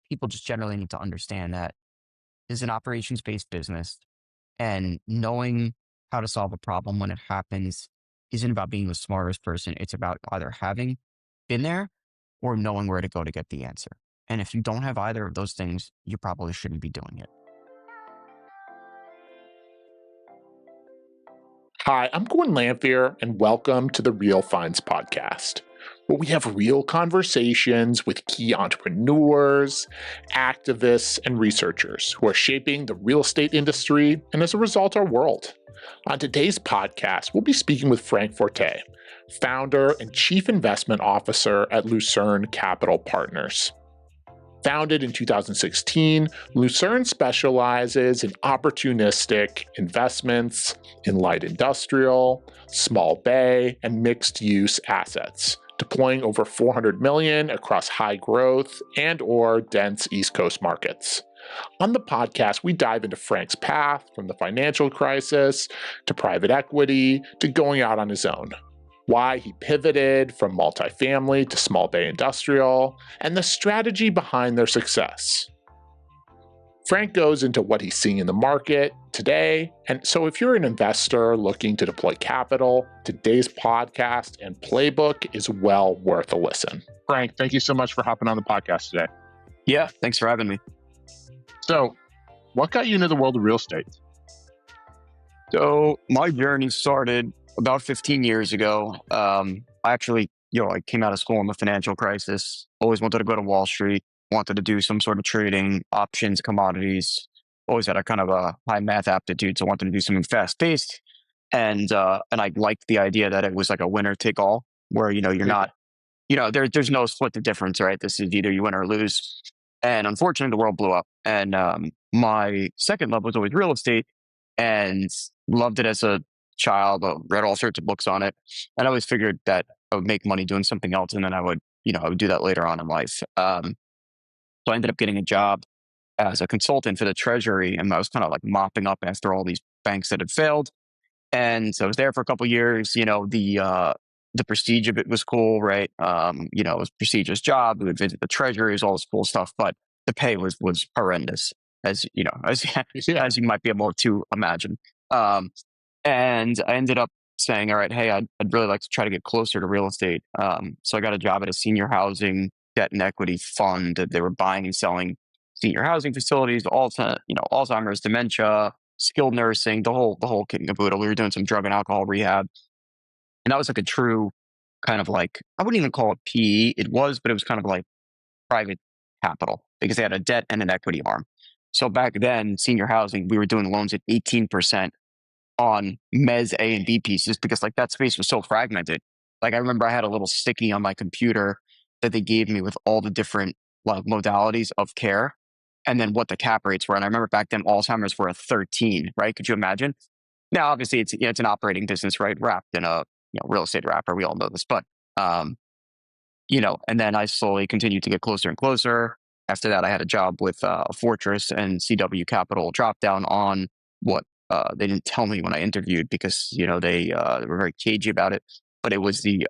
people just generally need to understand that this is an operations-based business, and knowing how to solve a problem when it happens isn't about being the smartest person. It's about either having been there or knowing where to go to get the answer. And if you don't have either of those things, you probably shouldn't be doing it. Hi, I'm Gordon Lamphere, and welcome to the Real Finds Podcast, where we have real conversations with key entrepreneurs, activists, and researchers who are shaping the real estate industry and, as a result, our world. On today's podcast, we'll be speaking with Frank Forte, founder and chief investment officer at Lucerne Capital Partners. Founded in 2016, Lucerne specializes in opportunistic investments in light industrial, small bay, and mixed-use assets, deploying over $400 million across high-growth and/or dense East Coast markets. On the podcast, we dive into Frank's path from the financial crisis to private equity to going out on his own, why he pivoted from multifamily to small bay industrial, and the strategy behind their success. Frank goes into what he's seeing in the market today, and so if you're an investor looking to deploy capital, today's podcast and playbook is well worth a listen. Frank, thank you so much for hopping on the podcast today. Yeah, thanks for having me. So, what got you into the world of real estate? So my journey started about 15 years ago. I actually, I came out of school in the financial crisis. Always wanted to go to Wall Street. Wanted to do some sort of trading, options, commodities. Always had a kind of a high math aptitude, so wanted to do something fast paced. And I liked the idea that it was like a winner take all, where you're not, there's no split the difference, right? This is either you win or lose. And unfortunately, the world blew up. And my second love was always real estate, and loved it as a child. Read all sorts of books on it, and I always figured that I would make money doing something else, and then I would do that later on in life. So I ended up getting a job as a consultant for the Treasury, and I was kind of like mopping up after all these banks that had failed. And so I was there for a couple of years. The prestige of it was cool, right? It was a prestigious job. We would visit the treasuries, all this cool stuff, but the pay was horrendous, as you know, as Yeah. as you might be able to imagine. Um, and I ended up saying, all right, hey, I'd really like to try to get closer to real estate. So I got a job at a senior housing debt and equity fund. They were buying and selling senior housing facilities, Alzheimer's, dementia, skilled nursing, the whole kit and caboodle. We were doing some drug and alcohol rehab. And that was like a true kind of like, I wouldn't even call it PE. It was, but it was kind of like private capital because they had a debt and an equity arm. So back then, senior housing, we were doing loans at 18% on Mez A and B pieces because like that space was so fragmented. Like I remember I had a little sticky on my computer that they gave me with all the different like modalities of care and then what the cap rates were. And I remember back then Alzheimer's were a 13, right? Could you imagine? Now, obviously it's an operating business, right? Wrapped in a real estate wrapper. We all know this, but and then I slowly continued to get closer and closer. After that, I had a job with Fortress and CW Capital drop down on what they didn't tell me when I interviewed because they were very cagey about it. But it was the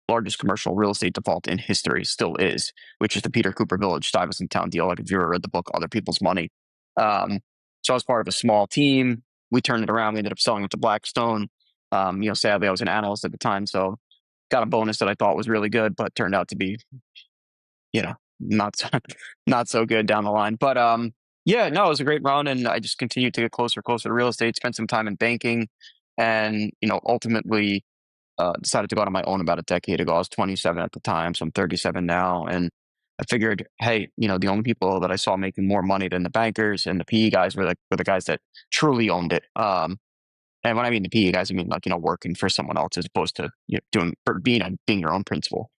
largest commercial real estate default in history, still is, which is the Peter Cooper Village-Stuyvesant Town deal. Like if you ever read the book Other People's Money, so I was part of a small team. We turned it around. We ended up selling it to Blackstone. Sadly, I was an analyst at the time, so got a bonus that I thought was really good, but turned out to be, not not so good down the line. But it was a great run, and I just continued to get closer to real estate. Spent some time in banking, and ultimately decided to go on my own about a decade ago. I was 27 at the time, so I'm 37 now, and I figured, hey, the only people that I saw making more money than the bankers and the PE guys were the guys that truly owned it. And when I mean the PE guys, I mean like working for someone else as opposed to being your own principal.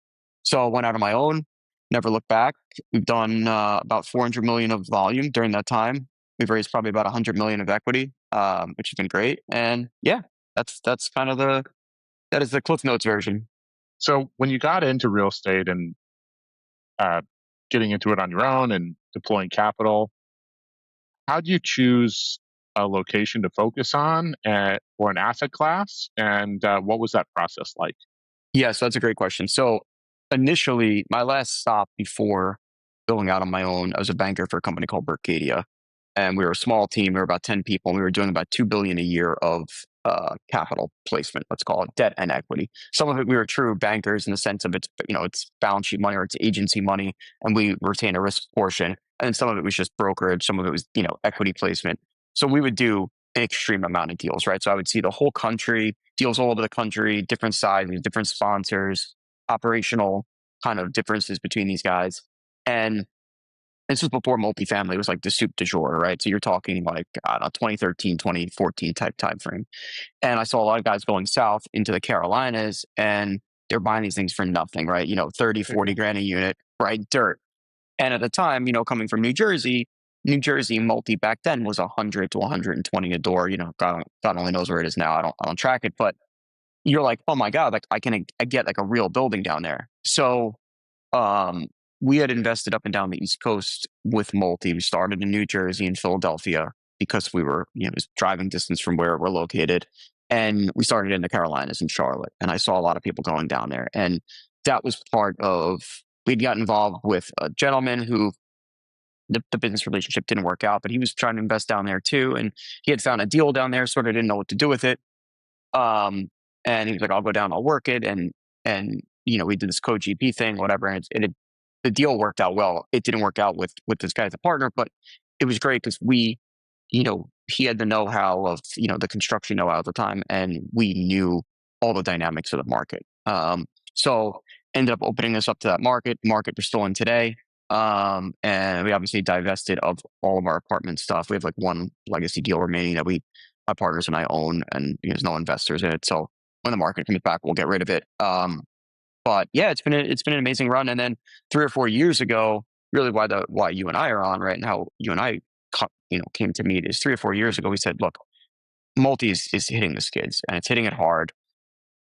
So I went out on my own, never looked back. We've done about 400 million of volume during that time. We've raised probably about 100 million of equity, which has been great. And that's kind of that is the Cliff Notes version. So when you got into real estate and getting into it on your own and deploying capital, how do you choose a location to focus on or an asset class? And what was that process like? Yeah, so that's a great question. So initially, my last stop before building out on my own. I was a banker for a company called Berkadia, and we were a small team. We were about 10 people, and we were doing about 2 billion a year of capital placement. Let's call it debt and equity. Some of it we were true bankers in the sense of it's balance sheet money or it's agency money, and we retain a risk portion. And then some of it was just brokerage. Some of it was equity placement. So we would do an extreme amount of deals, right? So I would see the whole country, deals all over the country, different sizes, different sponsors, operational kind of differences between these guys. And this was before multifamily was like the soup du jour, right? So you're talking like, I don't know, 2013, 2014 type time frame. And I saw a lot of guys going south into the Carolinas and they're buying these things for nothing, right? 30, 40 grand a unit, right? Dirt. And at the time, coming from New Jersey multi back then was 100 to 120 a door. God only knows where it is now. I don't track it, but you're like, oh my God, like I get like a real building down there. So um, we had invested up and down the East Coast with multi. We started in New Jersey and Philadelphia because we were, it was driving distance from where we're located. And we started in the Carolinas and Charlotte. And I saw a lot of people going down there. And that was part of, we'd got involved with a gentleman who the business relationship didn't work out, but he was trying to invest down there too. And he had found a deal down there, sort of didn't know what to do with it. And he was like, I'll go down, I'll work it. And we did this co-GP thing, whatever. And the deal worked out well. It didn't work out with this guy as a partner, but it was great because he had the know-how of, the construction know-how at the time, and we knew all the dynamics of the market. So ended up opening us up to that market we're still in today. And we obviously divested of all of our apartment stuff. We have like one legacy deal remaining that my partners and I own, and there's no investors in it. So when the market comes back, we'll get rid of it. But yeah, it's been an amazing run. And then 3 or 4 years ago, really why you and I are on, right, and how you and I came to meet is 3 or 4 years ago. We said, look, multi is hitting the skids, and it's hitting it hard.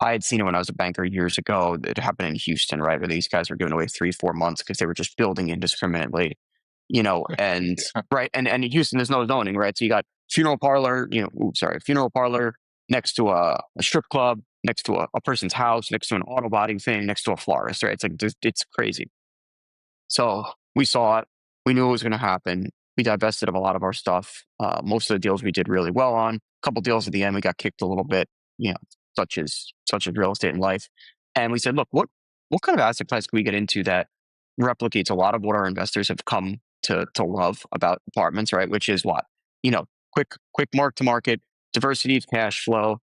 I had seen it when I was a banker years ago. It happened in Houston, right, where these guys were giving away 3-4 months because they were just building indiscriminately, and Yeah. right, and in Houston there's no zoning, right? So you got funeral parlor, funeral parlor next to a strip club, next to a person's house, next to an auto body thing, next to a florist, right? It's like it's crazy. So we saw it. We knew it was going to happen. We divested of a lot of our stuff. Most of the deals we did really well on. A couple deals at the end we got kicked a little bit, such as real estate and life. And we said, look, what kind of asset class can we get into that replicates a lot of what our investors have come to love about apartments, right? Which is what quick mark to market, diversity of cash flow.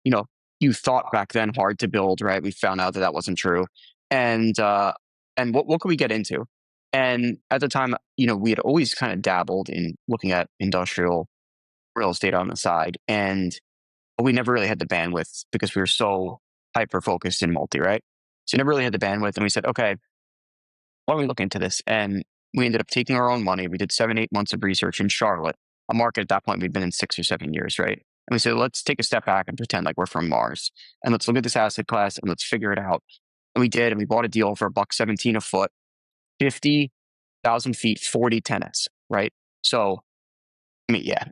You thought back then hard to build, right? We found out that wasn't true. And what could we get into? And at the time, we had always kind of dabbled in looking at industrial real estate on the side, and we never really had the bandwidth because we were so hyper focused in multi, right? So we never really had the bandwidth, and we said, okay, why don't we look into this? And we ended up taking our own money. We did 7-8 months of research in Charlotte, a market at that point we'd been in 6 or 7 years, right? And we said, let's take a step back and pretend like we're from Mars, and let's look at this asset class and let's figure it out. And we did, and we bought a deal for $1.17 a foot, 50,000 feet, 40 tenants, right? So, I mean, yeah,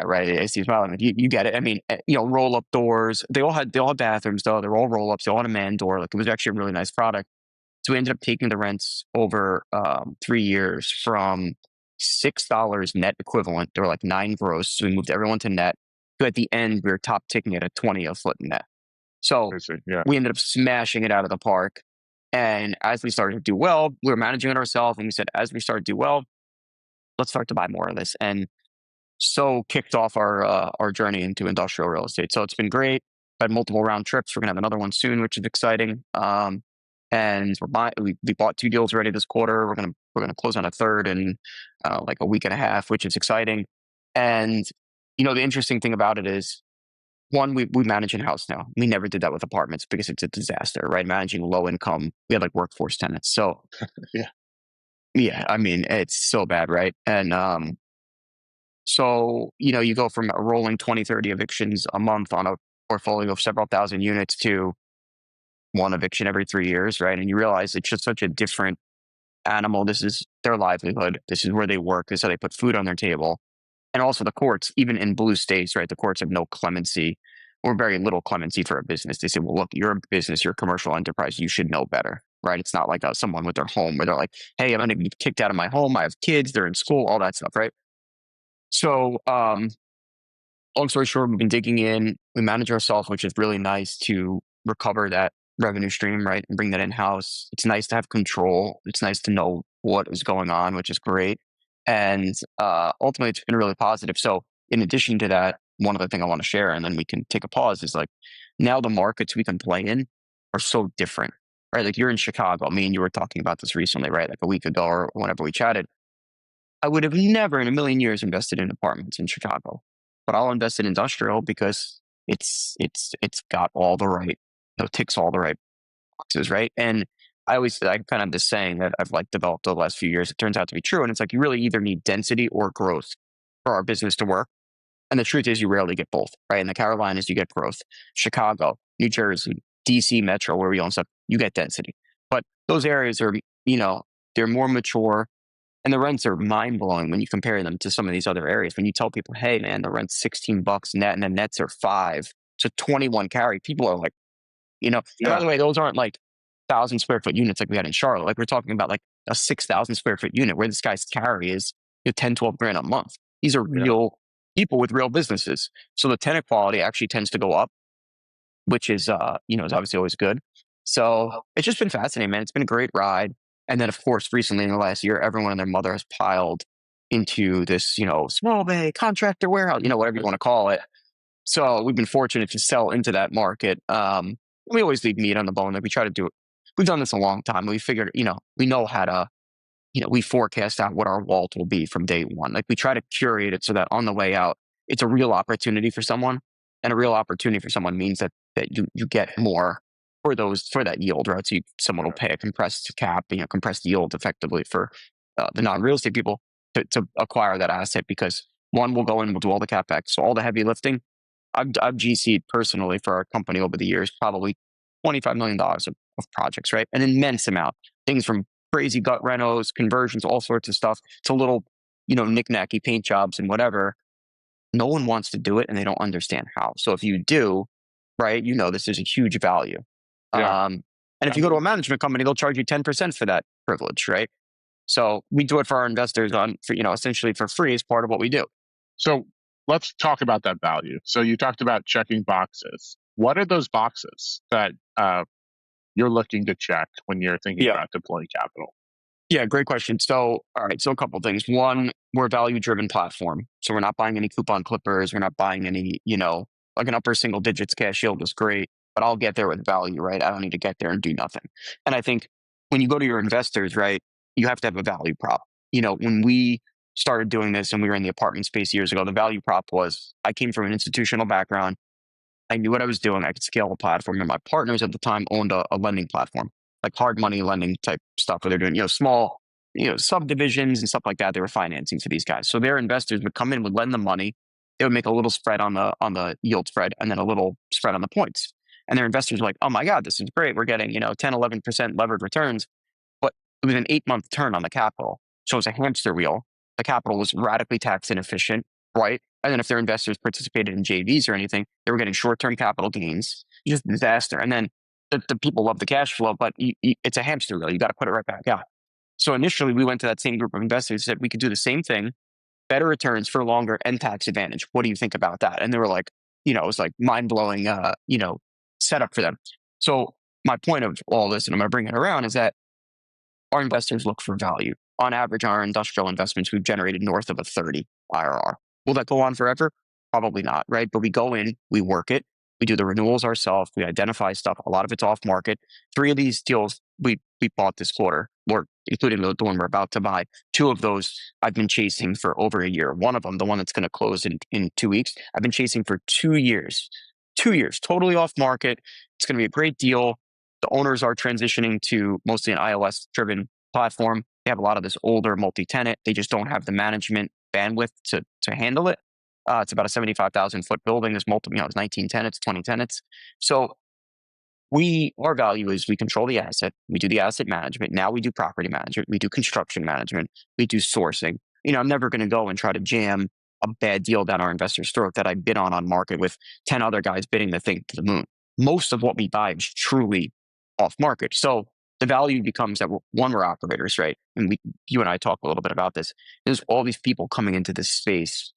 right. I see as well. I mean, you get it. I mean, roll up doors. They all had bathrooms though. They're all roll ups. They all had a man door. Like it was actually a really nice product. So we ended up taking the rents over 3 years from $6 net equivalent. There were like 9 gross. So we moved everyone to net. So at the end, we were top ticking at a 20 a foot net. So Yeah. we ended up smashing it out of the park. And as we started to do well, we were managing it ourselves. And we said, as we start to do well, let's start to buy more of this. And so kicked off our journey into industrial real estate. So it's been great. Had multiple round trips. We're gonna have another one soon, which is exciting. And we bought 2 deals already this quarter. We're gonna close on a third in like a week and a half, which is exciting. And the interesting thing about it is, one, we manage in house now. We never did that with apartments because it's a disaster, right? Managing low income, we had like workforce tenants. So Yeah. yeah, I mean it's so bad, right? And so, you go from a rolling 20, 30 evictions a month on a portfolio of several thousand units to one eviction every 3 years, right? And you realize it's just such a different animal. This is their livelihood. This is where they work. This is how they put food on their table. And also the courts, even in blue states, right? The courts have no clemency or very little clemency for a business. They say, well, look, you're a business, you're a commercial enterprise. You should know better. right? It's not like someone with their home where they're like, hey, I'm going to be kicked out of my home. I have kids, they're in school, all that stuff, right? So, long story short, we've been digging in. We manage ourselves, which is really nice to recover that revenue stream, right? And bring that in house. It's nice to have control. It's nice to know what is going on, which is great. And ultimately, it's been really positive. So, in addition to that, one other thing I want to share, and then we can take a pause, is like now the markets we can play in are so different, right? Like you're in Chicago. Me and you were talking about this recently, right? Like a week ago or whenever we chatted. I would have never in a million years invested in apartments in Chicago, but I'll invest in industrial because it's got all the right, ticks all the right boxes, right? And I kind of have this saying that I've like developed the last few years. It turns out to be true, and it's like you really either need density or growth for our business to work. And the truth is, you rarely get both, right? In the Carolinas, you get growth. Chicago, New Jersey, DC Metro, where we own stuff, you get density. But those areas are, they're more mature and the rents are mind blowing when you compare them to some of these other areas. When you tell people, hey, man, the rent's $16 net and the nets are 5 to 21 carry, people are like, and by the way, those aren't like 1,000 square foot units like we had in Charlotte. Like we're talking about like a 6,000 square foot unit where this guy's carry is 10, 12 grand a month. These are real people with real businesses. So the tenant quality actually tends to go up, which is, is obviously always good. So it's just been fascinating, man. It's been a great ride. And then, of course, recently in the last year, everyone and their mother has piled into this, small bay contractor warehouse, whatever you want to call it. So we've been fortunate to sell into that market. We always leave meat on the bone. Like we try to do it. We've done this a long time. We figured, we know how to, we forecast out what our vault will be from day one. Like we try to curate it so that on the way out, it's a real opportunity for someone. And a real opportunity for someone means that you get more for that yield, right? So someone will pay a compressed cap, compressed yield effectively for the non-real estate people to acquire that asset because one will go in, we'll do all the capex, so all the heavy lifting. I've GC'd personally for our company over the years, probably $25 million of projects, right? An immense amount. Things from crazy gut renos, conversions, all sorts of stuff to little, knick-knacky paint jobs and whatever. No one wants to do it and they don't understand how. So if you do, right, this is a huge value. Yeah. And if you go to a management company, they'll charge you 10% for that privilege, right? So we do it for our investors essentially for free as part of what we do. So let's talk about that value. So you talked about checking boxes. What are those boxes that you're looking to check when you're thinking about deploying capital? Yeah, great question. So, all right, so a couple of things. One, we're a value-driven platform. So we're not buying any coupon clippers. We're not buying any, like an upper single digits cash yield is great, but I'll get there with value, right? I don't need to get there and do nothing. And I think when you go to your investors, right, you have to have a value prop. When we started doing this and we were in the apartment space years ago, the value prop was I came from an institutional background. I knew what I was doing. I could scale the platform. And my partners at the time owned a lending platform, like hard money lending type stuff where they're doing, small, subdivisions and stuff like that. They were financing for these guys. So their investors would come in, would lend them money. They would make a little spread on the yield spread and then a little spread on the points. And their investors were like, oh my God, this is great. We're getting, 10, 11% levered returns. But it was an 8-month turn on the capital. So it was a hamster wheel. The capital was radically tax inefficient, right? And then if their investors participated in JVs or anything, they were getting short-term capital gains. Just disaster. And then the people love the cash flow, but it's a hamster wheel. You got to put it right back out. So initially, we went to that same group of investors and said we could do the same thing, better returns for longer and tax advantage. What do you think about that? And they were like, it was like mind-blowing, setup for them. So my point of all this, and I'm going to bring it around, is that our investors look for value. On average, our industrial investments, we've generated north of a 30 IRR. Will that go on forever? Probably not, right? But we go in, we work it, we do the renewals ourselves, we identify stuff. A lot of it's off market. 3 of these deals we bought this quarter, or including the one we're about to buy. 2 of those I've been chasing for over a year. One of them, the one that's going to close in 2 weeks, I've been chasing for 2 years. 2 years, totally off market. It's going to be a great deal. The owners are transitioning to mostly an iOS-driven platform. They have a lot of this older multi-tenant. They just don't have the management bandwidth to handle it. It's about a 75,000 foot building. There's it's 19 tenants, 20 tenants. So our value is we control the asset. We do the asset management. Now we do property management. We do construction management. We do sourcing. I'm never going to go and try to jam a bad deal down our investor's throat that I bid on market with 10 other guys bidding the thing to the moon. Most of what we buy is truly off market. So the value becomes that one, we're operators, right? And you and I talk a little bit about this. There's all these people coming into this space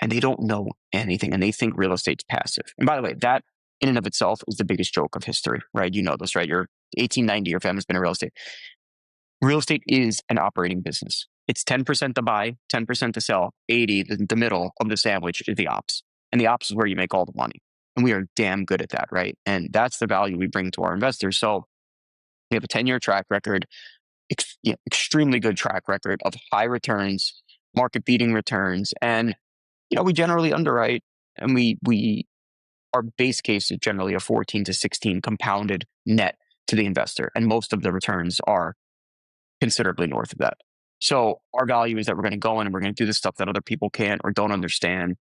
and they don't know anything and they think real estate's passive. And by the way, that in and of itself is the biggest joke of history, right? You know this, right? You're 1890, your family's been in real estate. Real estate is an operating business. It's 10% to buy, 10% to sell, 80, the middle of the sandwich is the ops. And the ops is where you make all the money. And we are damn good at that, right? And that's the value we bring to our investors. So we have a 10-year track record, extremely good track record of high returns, market beating returns. And, we generally underwrite and our base case is generally a 14 to 16 compounded net to the investor. And most of the returns are considerably north of that. So our value is that we're going to go in and we're going to do the stuff that other people can't or don't understand.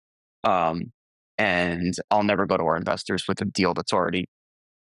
And I'll never go to our investors with a deal that's already,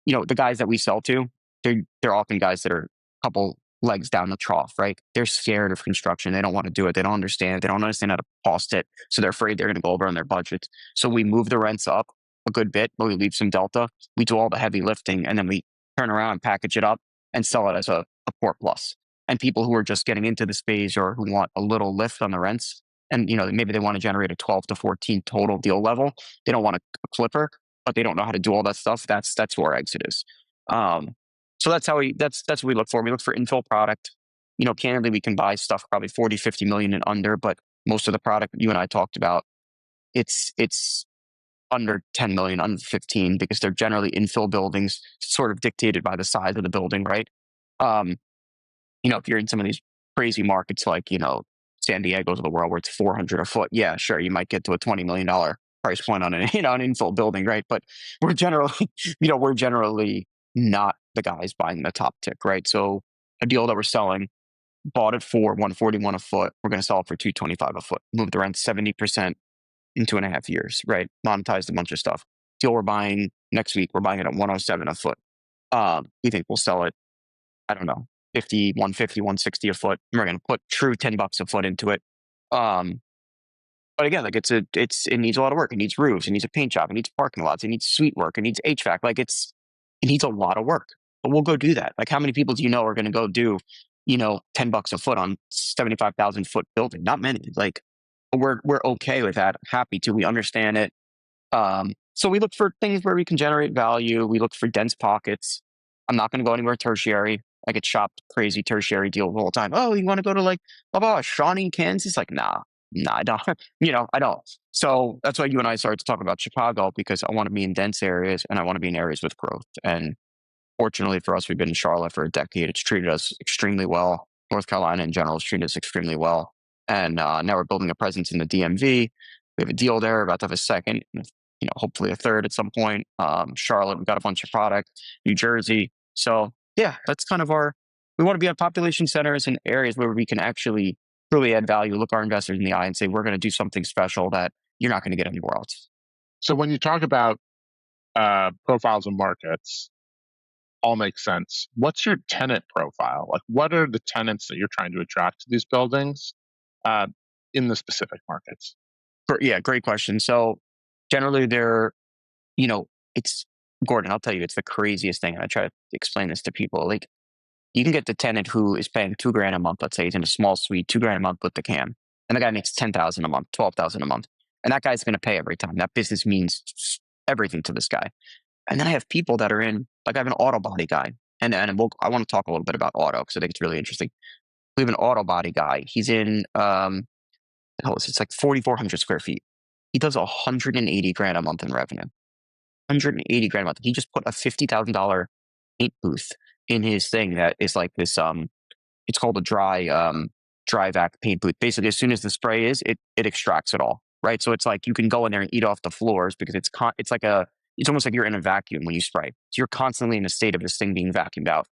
the guys that we sell to, they're often guys that are a couple legs down the trough, right? They're scared of construction. They don't want to do it. They don't understand. They don't understand how to cost it. So they're afraid they're going to go over on their budget. So we move the rents up a good bit, but we leave some delta. We do all the heavy lifting and then we turn around and package it up and sell it as a core plus. And people who are just getting into the space or who want a little lift on the rents, and maybe they want to generate a 12 to 14 total deal level. They don't want a flipper, but they don't know how to do all that stuff. That's where our exit is. So that's what we look for. We look for infill product. Candidly, we can buy stuff probably 40, 50 million and under, but most of the product you and I talked about, it's under 10 million, under 15, because they're generally infill buildings, sort of dictated by the size of the building, right? If you're in some of these crazy markets like, San Diego's of the world where it's 400 a foot, yeah, sure, you might get to a $20 million price point on an infill building, right? But we're generally, we're generally not the guys buying the top tick, right? So a deal that we're selling, bought it for 141 a foot, we're going to sell it for 225 a foot, move the rent 70% in 2.5 years, right? Monetized a bunch of stuff. Deal we're buying next week, we're buying it at 107 a foot. We think we'll sell it, I don't know, 50, 150, 160 a foot. We're going to put true $10 a foot into it. But again, like it needs a lot of work. It needs roofs. It needs a paint job. It needs parking lots. It needs suite work. It needs HVAC. It needs a lot of work. But we'll go do that. Like, how many people do you know are going to go do, $10 a foot on 75,000 foot building? Not many. We're okay with that. Happy to. We understand it. So we look for things where we can generate value. We look for dense pockets. I'm not going to go anywhere tertiary. I get shopped crazy tertiary deals all the time. Oh, you want to go to Shawnee, Kansas? Nah, I don't. I don't. So that's why you and I started to talk about Chicago, because I want to be in dense areas and I want to be in areas with growth. And fortunately for us, we've been in Charlotte for a decade. It's treated us extremely well. North Carolina in general has treated us extremely well. And now we're building a presence in the DMV. We have a deal there, about to have a second, hopefully a third at some point. Charlotte, we've got a bunch of product. New Jersey. So yeah, that's kind of we want to be on population centers and areas where we can actually truly add value, look our investors in the eye and say, we're going to do something special that you're not going to get anywhere else. So when you talk about profiles of markets, all makes sense. What's your tenant profile? What are the tenants that you're trying to attract to these buildings in the specific markets? Yeah, great question. So generally they're, it's Gordon, I'll tell you, it's the craziest thing. And I try to explain this to people. You can get the tenant who is paying $2,000 a month. Let's say he's in a small suite, $2,000 a month with the cam. And the guy makes $10,000 a month, $12,000 a month. And that guy's going to pay every time. That business means everything to this guy. And then I have people that are in, I have an auto body guy. And I want to talk a little bit about auto because I think it's really interesting. We have an auto body guy. He's in, it's 4,400 square feet. He does $180,000 a month in revenue. $180,000 a month. He just put a $50,000 paint booth in his thing that is like this. It's called a dry vac paint booth. Basically, as soon as the spray is, it extracts it all, right? So it's like you can go in there and eat off the floors because it's almost like you're in a vacuum when you spray. So you're constantly in a state of this thing being vacuumed out.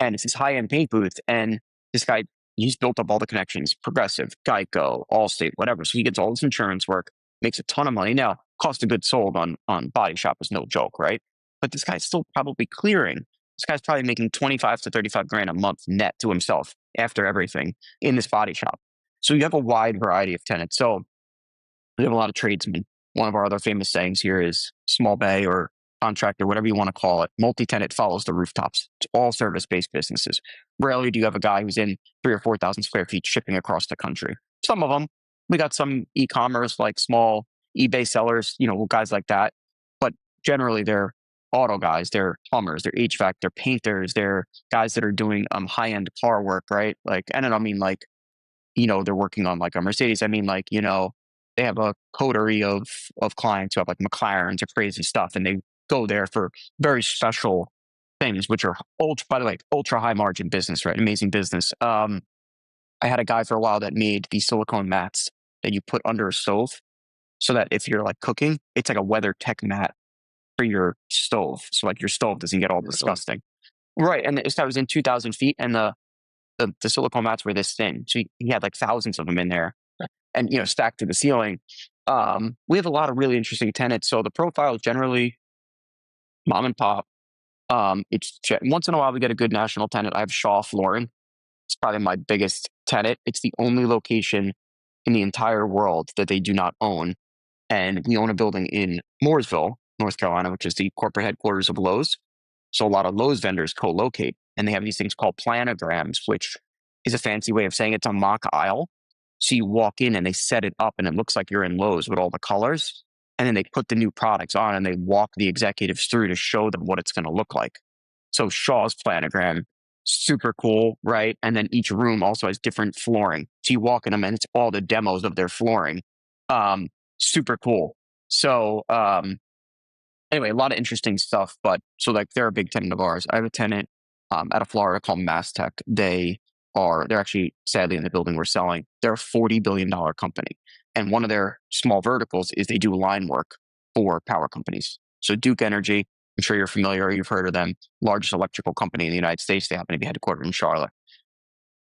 And it's this high-end paint booth. And this guy, he's built up all the connections, Progressive, Geico, Allstate, whatever. So he gets all this insurance work, makes a ton of money. Now, cost of goods sold on body shop is no joke, right? But this guy's still probably clearing. This guy's probably making 25 to 35 grand a month net to himself after everything in this body shop. So you have a wide variety of tenants. So we have a lot of tradesmen. One of our other famous sayings here is small bay or contractor, whatever you want to call it. Multi-tenant follows the rooftops. It's all service-based businesses. Rarely do you have a guy who's in 3 or 4,000 square feet shipping across the country. Some of them, we got some e-commerce, like small eBay sellers, guys like that. But generally, they're auto guys, they're plumbers, they're HVAC, they're painters, they're guys that are doing high-end car work, right? Like, and I don't mean like they're working on like a Mercedes. I mean, like, they have a coterie of clients who have like McLarens or crazy stuff, and they go there for very special things, which are ultra, by the way, ultra high margin business, right? Amazing business. I had a guy for a while that made these silicone mats that you put under a stove, so that if you're like cooking, it's like a weather tech mat for your stove, so like your stove doesn't get all disgusting. Right, and this guy was in 2,000 feet, and the silicone mats were this thin. So he had like thousands of them in there and, stacked to the ceiling. We have a lot of really interesting tenants. So the profile is generally mom and pop. Once in a while we get a good national tenant. I have Shaw Flooring. It's probably my biggest tenant. It's the only location in the entire world that they do not own. And we own a building in Mooresville, North Carolina, which is the corporate headquarters of Lowe's. So a lot of Lowe's vendors co-locate, and they have these things called planograms, which is a fancy way of saying it's a mock aisle. So you walk in and they set it up, and it looks like you're in Lowe's with all the colors. And then they put the new products on, and they walk the executives through to show them what it's going to look like. So Shaw's planogram, super cool, right? And then each room also has different flooring. So you walk in them, and it's all the demos of their flooring. Super cool. So anyway, a lot of interesting stuff. But so like they're a big tenant of ours. I have a tenant out of Florida called Mastech. They're actually sadly in the building we're selling. They're a $40 billion company. And one of their small verticals is they do line work for power companies. So Duke Energy, I'm sure you're familiar or you've heard of them, largest electrical company in the United States. They happen to be headquartered in Charlotte.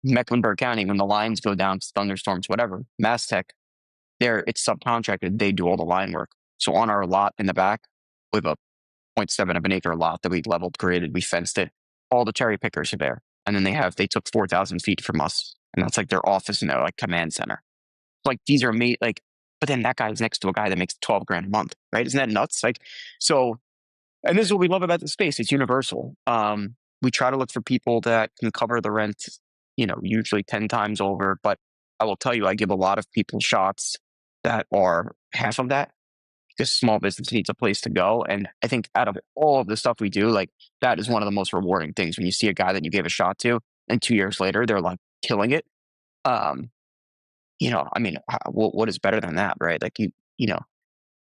Mecklenburg County, when the lines go down, thunderstorms, whatever, Mastech, it's subcontracted. They do all the line work. So on our lot in the back, we have a 0.7 of an acre lot that we leveled, created, we fenced it. All the cherry pickers are there. And then they took 4,000 feet from us. And that's like their office and their like command center. Like these are made like, but then that guy's next to a guy that makes 12 grand a month, right? Isn't that nuts? Like, so, and this is what we love about the space. It's universal. We try to look for people that can cover the rent, usually 10 times over. But I will tell you, I give a lot of people shots that are half of that, because small business needs a place to go. And I think out of all of the stuff we do, like that is one of the most rewarding things when you see a guy that you gave a shot to, and 2 years later they're like killing it. I mean, what is better than that, right? Like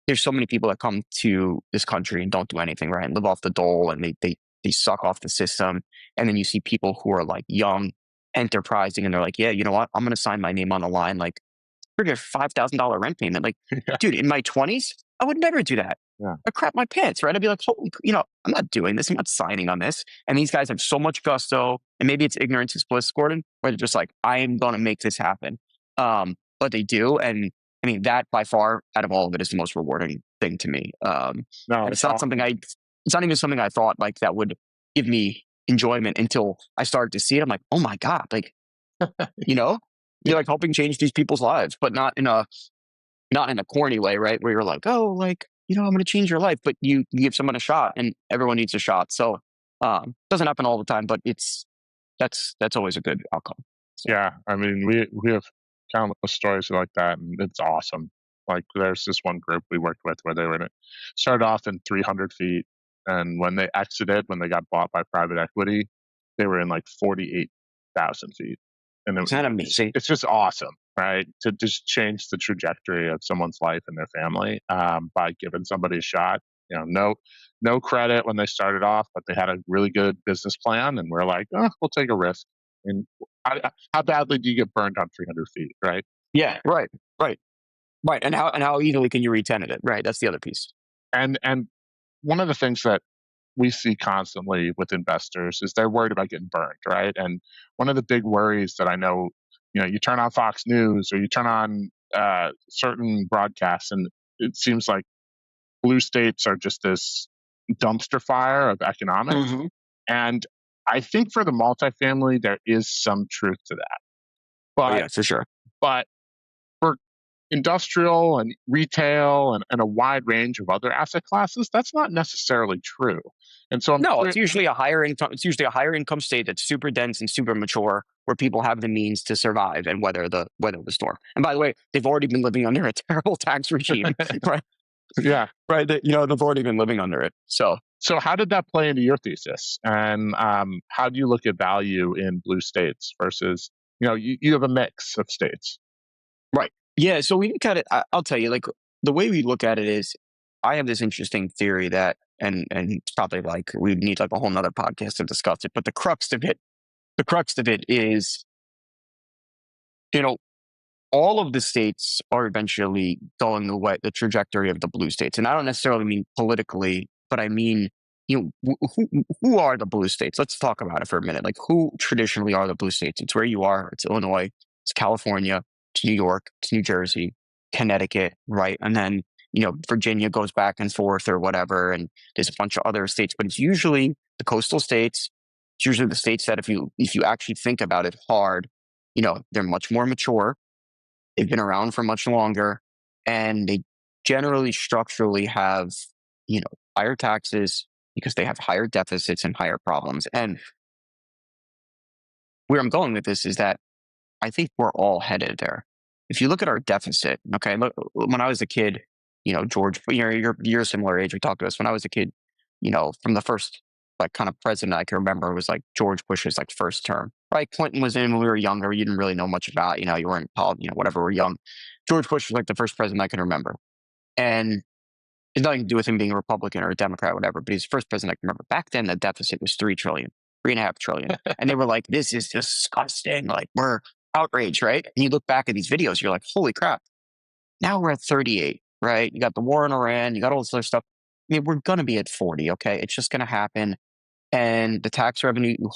there's so many people that come to this country and don't do anything, right, and live off the dole, and they suck off the system. And then you see people who are like young, enterprising, and they're like, yeah, you know what? I'm going to sign my name on the line. Like, for a $5,000 rent payment. Like, dude, in my 20s, I would never do that. Yeah. I'd crap my pants, right? I'd be like, holy, I'm not doing this. I'm not signing on this. And these guys have so much gusto, and maybe it's ignorance is bliss, Gordon, where they're just like, I am going to make this happen. But they do. And I mean, that by far, out of all of it, is the most rewarding thing to me. No, and it's not even something I thought like that would give me enjoyment until I started to see it. I'm like, oh my God, like, you're like helping change these people's lives, but not in a corny way, right? Where you're like, oh, like, I'm going to change your life, but you give someone a shot, and everyone needs a shot. So, doesn't happen all the time, but that's always a good outcome. So. Yeah. I mean, we have countless stories like that, and it's awesome. Like there's this one group we worked with where they started off in 300 feet. And when they got bought by private equity, they were in like 48,000 feet. And Isn't that amazing? It's just awesome, right? To just change the trajectory of someone's life and their family by giving somebody a shot. No credit when they started off, but they had a really good business plan, and we're like, oh, we'll take a risk. And how badly do you get burned on 300 feet, right? Yeah, right. And how easily can you re-tenant it? Right, that's the other piece. And one of the things that we see constantly with investors is they're worried about getting burned, right? And one of the big worries that I know, you turn on Fox News or you turn on certain broadcasts, and it seems like blue states are just this dumpster fire of economics. Mm-hmm. And I think for the multifamily, there is some truth to that. But, yeah, for sure. But for industrial and retail and a wide range of other asset classes, that's not necessarily true. And so I'm No, curious. it's usually a higher income. It's usually a higher income state that's super dense and super mature, where people have the means to survive and weather the storm. And by the way, they've already been living under a terrible tax regime, right? Yeah. Right. They've already been living under it. So So how did that play into your thesis? And how do you look at value in blue states versus, you have a mix of states. right, yeah. So we kind of, I'll tell you, like the way we look at it is, I have this interesting theory that, and it's probably like we need like a whole nother podcast to discuss it. But the crux of it is, you know, all of the states are eventually going the trajectory of the blue states. And I don't necessarily mean politically, but I mean, who are the blue states? Let's talk about it for a minute. Like, who traditionally are the blue states? It's where you are. It's Illinois, it's California, it's New York, it's New Jersey, Connecticut, right? And then, Virginia goes back and forth or whatever. And there's a bunch of other states, but it's usually the coastal states. It's usually the states that if you actually think about it hard, they're much more mature. They've been around for much longer, and they generally structurally have, higher taxes because they have higher deficits and higher problems. And where I'm going with this is that I think we're all headed there. If you look at our deficit, okay, look, when I was a kid, George, you're a similar age. We talked about this when I was a kid. From the first like kind of president I can remember was like George Bush's like first term. Right, Clinton was in when we were younger. You didn't really know much about, you weren't called, whatever. We're young. George Bush was like the first president I can remember, and it's nothing to do with him being a Republican or a Democrat, or whatever. But he's the first president I can remember. Back then, the deficit was 3 trillion, 3.5 trillion, and they were like, "This is disgusting. Like, we're outraged, right?" And you look back at these videos, you're like, "Holy crap!" Now we're at 38, right? You got the war in Iran, you got all this other stuff. I mean, we're gonna be at 40. Okay, it's just gonna happen. And the tax revenue, you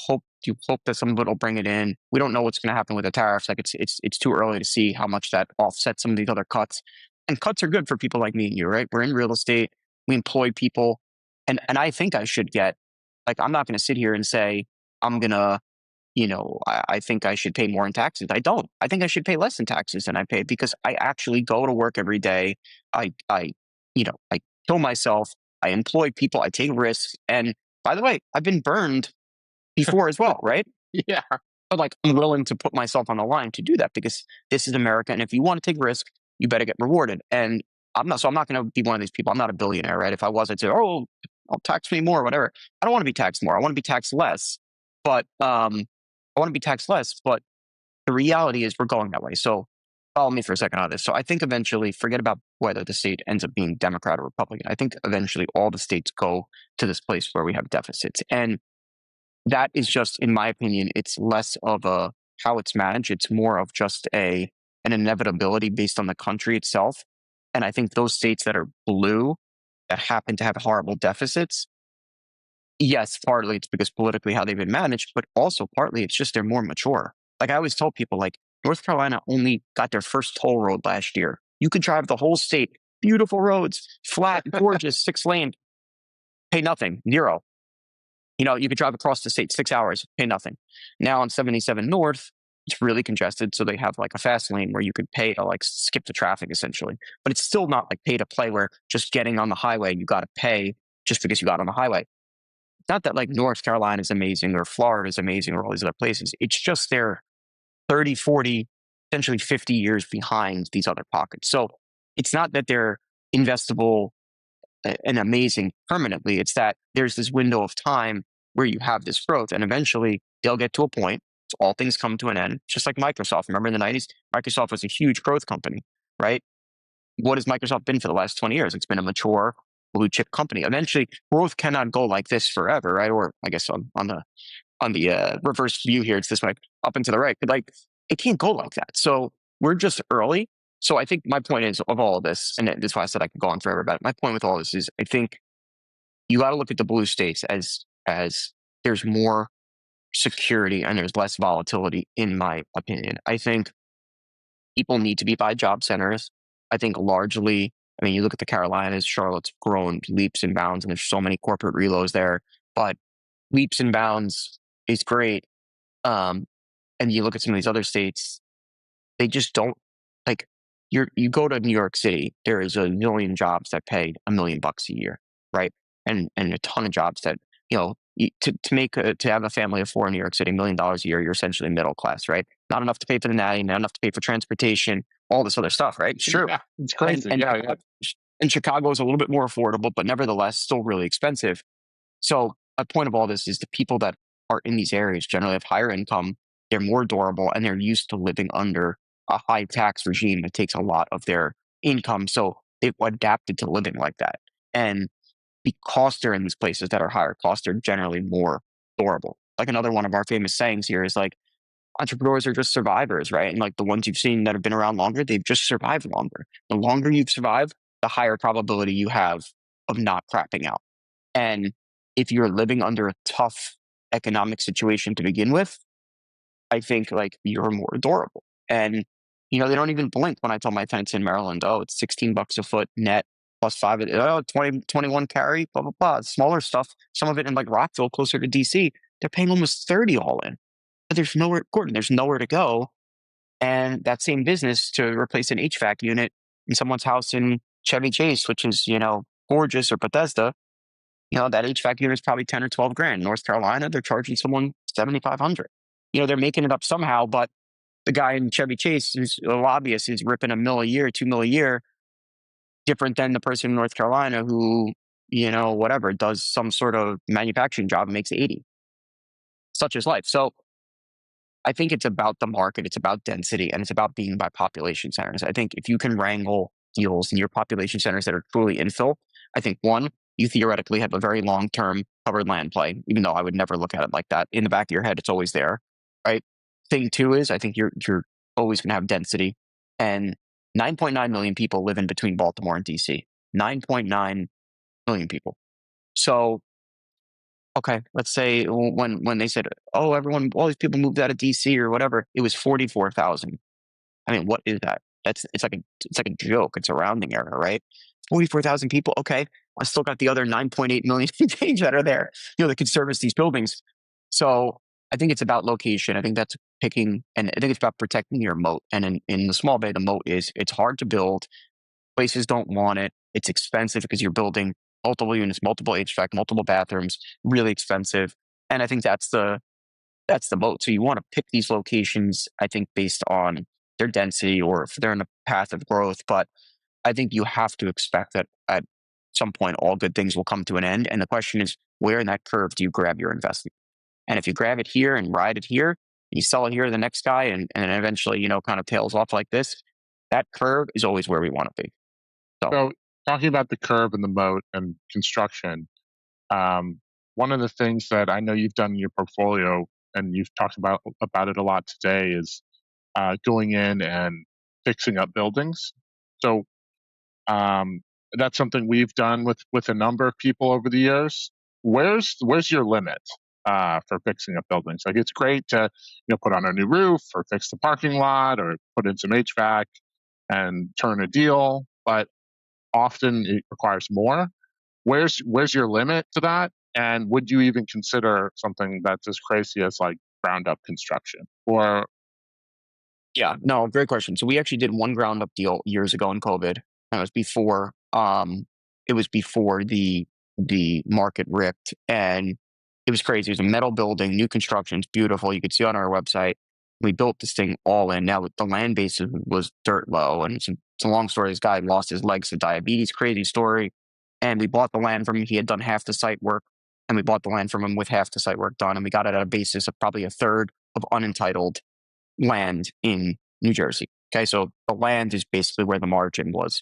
hope that some of it will bring it in. We don't know what's going to happen with the tariffs. Like it's too early to see how much that offsets some of these other cuts. And cuts are good for people like me and you, right? We're in real estate, we employ people, and I think I should get, like, I'm not going to sit here and say I'm gonna, I think I should pay more in taxes. I don't. I think I should pay less in taxes than I pay, because I actually go to work every day. I kill myself. I employ people. I take risks. And by the way, I've been burned before as well, right? Yeah. But like, I'm willing to put myself on the line to do that, because this is America. And if you want to take risk, you better get rewarded. And I'm not going to be one of these people. I'm not a billionaire, right? If I was, I'd say, oh, I'll tax me more, whatever. I don't want to be taxed more. I want to be taxed less. But the reality is we're going that way. So follow me for a second on this. So I think eventually, forget about whether the state ends up being Democrat or Republican. I think eventually all the states go to this place where we have deficits. And that is just, in my opinion, it's less of a how it's managed. It's more of just an inevitability based on the country itself. And I think those states that are blue, that happen to have horrible deficits, yes, partly it's because politically how they've been managed, but also partly it's just they're more mature. Like, I always tell people, like, North Carolina only got their first toll road last year. You could drive the whole state, beautiful roads, flat, gorgeous, 6 lane, pay nothing, zero. You could drive across the state 6 hours, pay nothing. Now on 77 North, it's really congested. So they have like a fast lane where you could pay to like skip the traffic essentially. But it's still not like pay to play where just getting on the highway, you got to pay just because you got on the highway. Not that like North Carolina is amazing or Florida is amazing or all these other places. It's just they're 30, 40, potentially 50 years behind these other pockets. So it's not that they're investable and amazing permanently. It's that there's this window of time where you have this growth, and eventually they'll get to a point. So all things come to an end, just like Microsoft. Remember in the 90s, Microsoft was a huge growth company, right? What has Microsoft been for the last 20 years? It's been a mature blue chip company. Eventually, growth cannot go like this forever, right? Or I guess on the reverse view here, it's this way, up and to the right. But like, it can't go like that. So we're just early. So I think my point is of all of this, and this is why I said I could go on forever about it. My point with all this is, I think you got to look at the blue states as there's more security and there's less volatility, in my opinion. I think people need to be by job centers. I think largely, I mean, you look at the Carolinas, Charlotte's grown leaps and bounds, and there's so many corporate reloads there, but leaps and bounds is great. And you look at some of these other states, they just don't, like, you go to New York City, there is a million jobs that pay $1 million a year, right? And a ton of jobs that, to have a family of four in New York City, $1 million a year, you're essentially middle class, right? Not enough to pay for the nanny, not enough to pay for transportation, all this other stuff, right? It's true. Yeah, it's And crazy. and Yeah, yeah. and Chicago is a little bit more affordable, but nevertheless still really expensive. So a point of all this is the people that are in these areas generally have higher income, they're more durable, and they're used to living under a high tax regime that takes a lot of their income. So they've adapted to living like that. And because they're in these places that are higher cost, they're generally more durable. Like another one of our famous sayings here is like entrepreneurs are just survivors, right? And like the ones you've seen that have been around longer, they've just survived longer. The longer you've survived, the higher probability you have of not crapping out. And if you're living under a tough economic situation to begin with, I think like you're more durable. And they don't even blink when I tell my tenants in Maryland, oh, it's $16 a foot net plus five, 21 carry, blah, blah, blah. Smaller stuff, some of it in like Rockville, closer to DC, they're paying almost 30 all in. But there's nowhere, Gordon, there's nowhere to go. And that same business to replace an HVAC unit in someone's house in Chevy Chase, which is, gorgeous, or Bethesda, that HVAC unit is probably 10 or 12 grand. North Carolina, they're charging someone 7,500. They're making it up somehow, but the guy in Chevy Chase, who's a lobbyist, is ripping $1 million a year, $2 million a year, different than the person in North Carolina who, whatever, does some sort of manufacturing job and makes 80. Such is life. So I think it's about the market, it's about density, and it's about being by population centers. I think if you can wrangle deals in your population centers that are truly infill, I think one, you theoretically have a very long-term covered land play, even though I would never look at it like that. In the back of your head, it's always there, right? Thing two is I think you're always going to have density, and 9.9 million people live in between Baltimore and DC. 9.9 million people. So okay, let's say when they said, oh, all these people moved out of DC or whatever, it was 44,000. I mean, what is that? It's like a joke. It's a rounding error, right? 44,000 people. Okay, I still got the other 9.8 million change that are there, that can service these buildings. So I think it's about location. I think that's picking, and I think it's about protecting your moat. And in the small bay, the moat is it's hard to build. Places don't want it. It's expensive because you're building multiple units, multiple HVAC, multiple bathrooms, really expensive. And I think that's the moat. So you want to pick these locations, I think, based on their density or if they're in a path of growth. But I think you have to expect that at some point all good things will come to an end. And the question is, where in that curve do you grab your investment? And if you grab it here and ride it here, and you sell it here to the next guy, and eventually, kind of tails off like this, that curve is always where we want to be. So, talking about the curve and the moat and construction, one of the things that I know you've done in your portfolio, and you've talked about it a lot today, is going in and fixing up buildings. So that's something we've done with a number of people over the years. Where's your limit for fixing up buildings? Like, it's great to put on a new roof or fix the parking lot or put in some HVAC and turn a deal, but often it requires more. Where's your limit to that? And would you even consider something that's as crazy as like ground up construction? Or Yeah, no, great question. So we actually did one ground up deal years ago in COVID. And it was before the market ripped, and it was crazy. It was a metal building, new construction, it's beautiful. You could see on our website. We built this thing all in. Now the land base was dirt low, and it's a long story. This guy lost his legs to diabetes, crazy story. And we bought the land from him. He had done half the site work, and we bought the land from him with half the site work done, and we got it at a basis of probably a third of unentitled land in New Jersey. Okay, so the land is basically where the margin was.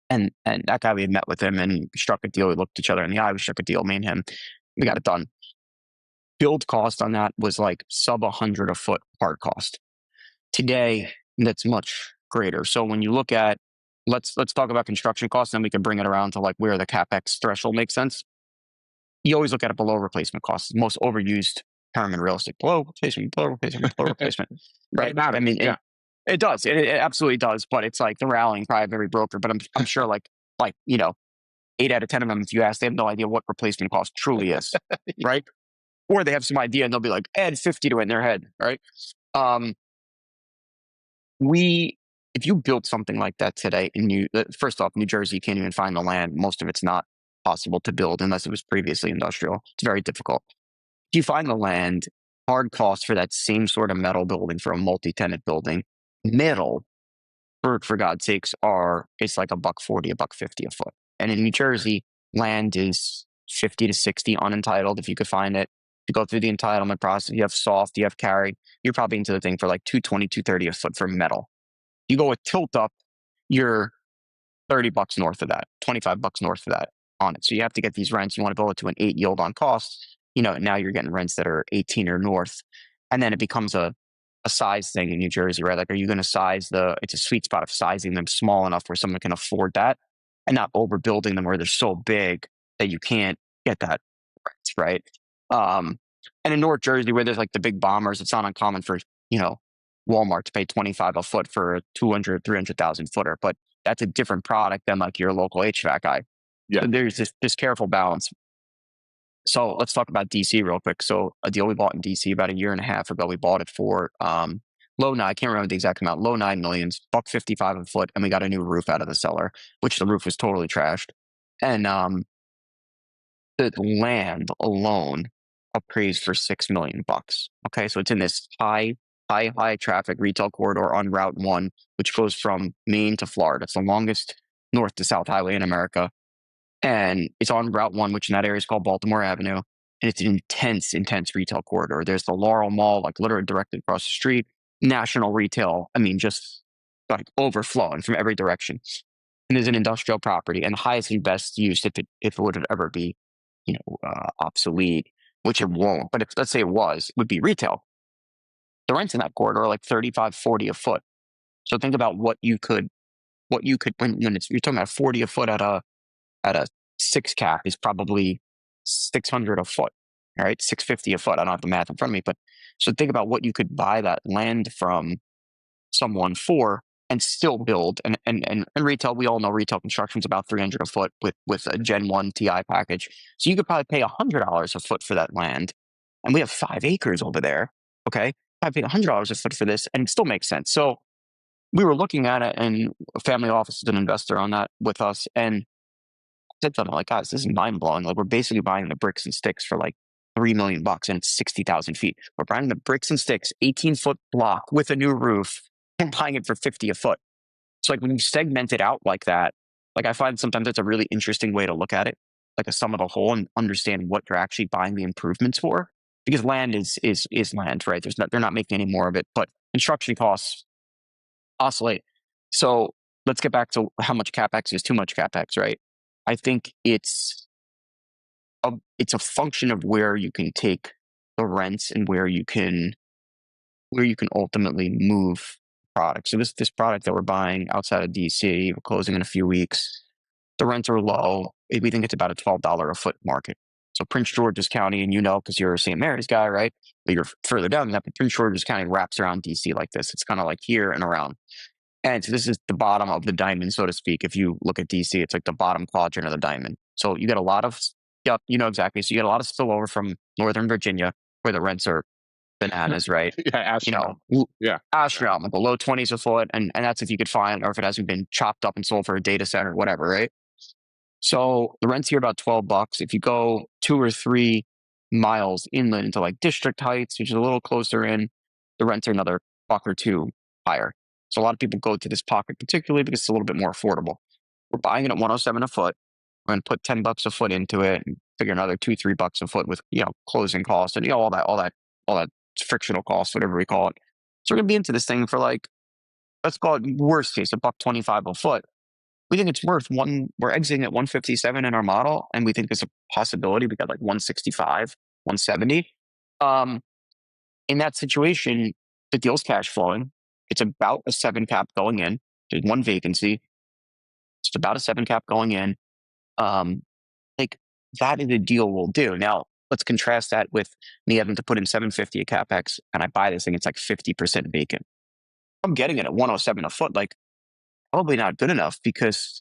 And that guy, we had met with him and struck a deal. We looked each other in the eye. We struck a deal, me and him. We got it done. Build cost on that was like sub 100 a foot hard cost. Today, that's much greater. So when you look at, let's talk about construction costs, then we can bring it around to like where the Capex threshold makes sense. You always look at it below replacement costs. Most overused term in real estate: below replacement, below replacement, below replacement. Right? I mean, yeah. it does. It absolutely does. But it's like the rallying cry of every broker. But I'm sure like 8 out of 10 of them, if you ask, they have no idea what replacement cost truly is, right? Or they have some idea and they'll be like, add 50 to it in their head, right? if you built something like that today, and first off, New Jersey, you can't even find the land. Most of it's not possible to build unless it was previously industrial. It's very difficult. If you find the land, hard costs for that same sort of metal building for a multi-tenant building, metal, for God's sakes, it's like $1.40, $1.50 a foot. And in New Jersey, land is 50 to 60 unentitled if you could find it. You go through the entitlement process, you have soft, you have carry, you're probably into the thing for like 220, 230 a foot for metal. You go with tilt up, you're $30 north of that, $25 north of that on it. So you have to get these rents. You want to build it to an 8 yield on cost. Now you're getting rents that are 18 or north. And then it becomes a size thing in New Jersey, right? Like, are you going to it's a sweet spot of sizing them small enough where someone can afford that and not overbuilding them where they're so big that you can't get that rent, right? And in North Jersey, where there's like the big bombers, it's not uncommon for, Walmart to pay 25 a foot for a 200, 300,000 footer, but that's a different product than like your local HVAC guy. Yeah. So there's this careful balance. So let's talk about DC real quick. So a deal we bought in DC about a year and a half ago, we bought it for low nine. I can't remember the exact amount. Low 9 millions, $1.55 a foot, and we got a new roof out of the seller, which the roof was totally trashed. And the land alone appraised for $6 million. Okay, so it's in this high traffic retail corridor on Route 1, which goes from Maine to Florida. It's the longest north to south highway in America. And it's on Route 1, which in that area is called Baltimore Avenue. And it's an intense retail corridor. There's the Laurel Mall, like literally directly across the street. National retail, just like overflowing from every direction. And there's an industrial property, and the highest and best use, if it would ever be, obsolete, which it won't. But if, let's say it was, it would be retail. The rents in that corridor are like 35, 40 a foot. So think about what you could when you're talking about 40 a foot at a 6 cap is probably 600 a foot, all right? 650 a foot. I don't have the math in front of me, but so think about what you could buy that land from someone for and still build. And retail, we all know retail construction is about 300 a foot with a Gen 1 TI package. So you could probably pay $100 a foot for that land. And we have 5 acres over there, okay? I paid $100 a foot for this, and it still makes sense. So we were looking at it, and a family office is an investor on that with us. And I said something like, guys, this is mind blowing. Like, we're basically buying the bricks and sticks for like $3 million and it's 60,000 feet. We're buying the bricks and sticks, 18-foot block with a new roof, and buying it for 50 a foot. So like when you segment it out like that, like I find sometimes that's a really interesting way to look at it, like a sum of the whole, and understand what you're actually buying the improvements for. Because land is land, right? They're not making any more of it, but construction costs oscillate. So let's get back to how much Capex is too much Capex, right? I think it's a function of where you can take the rents and where you can ultimately move product. So this product that we're buying outside of DC, we're closing in a few weeks. The rents are low. We think it's about a $12 a foot market. So Prince George's County, and because you're a St. Mary's guy, right? But you're further down than that, but Prince George's County wraps around DC like this. It's kind of like here and around. And so this is the bottom of the diamond, so to speak. If you look at DC, it's like the bottom quadrant of the diamond. So you get a lot of, exactly. So you get a lot of spillover from Northern Virginia, where the rents are bananas, right? Yeah, astronomical. Astronomical, low 20s a foot. And that's if you could find, or if it hasn't been chopped up and sold for a data center, whatever, right? So the rent's here about $12. If you go 2 or 3 miles inland into like District Heights, which is a little closer in, the rents are another buck or two higher. So a lot of people go to this pocket, particularly because it's a little bit more affordable. We're buying it at 107 a foot. We're going to put $10 a foot into it and figure another $2-3 a foot with, closing costs and, all that frictional costs, whatever we call it. So we're going to be into this thing for like, let's call it worst case, $125 a foot. We think it's worth we're exiting at 157 in our model, and we think there's a possibility we got like 165, 170. In that situation, the deal's cash flowing. It's about a 7 cap going in. There's 1 vacancy. It's about a 7 cap going in. Like that is a deal we'll do. Now, let's contrast that with me having to put in 750 a Capex, and I buy this thing, it's like 50% vacant. I'm getting it at 107 a foot, like probably not good enough because,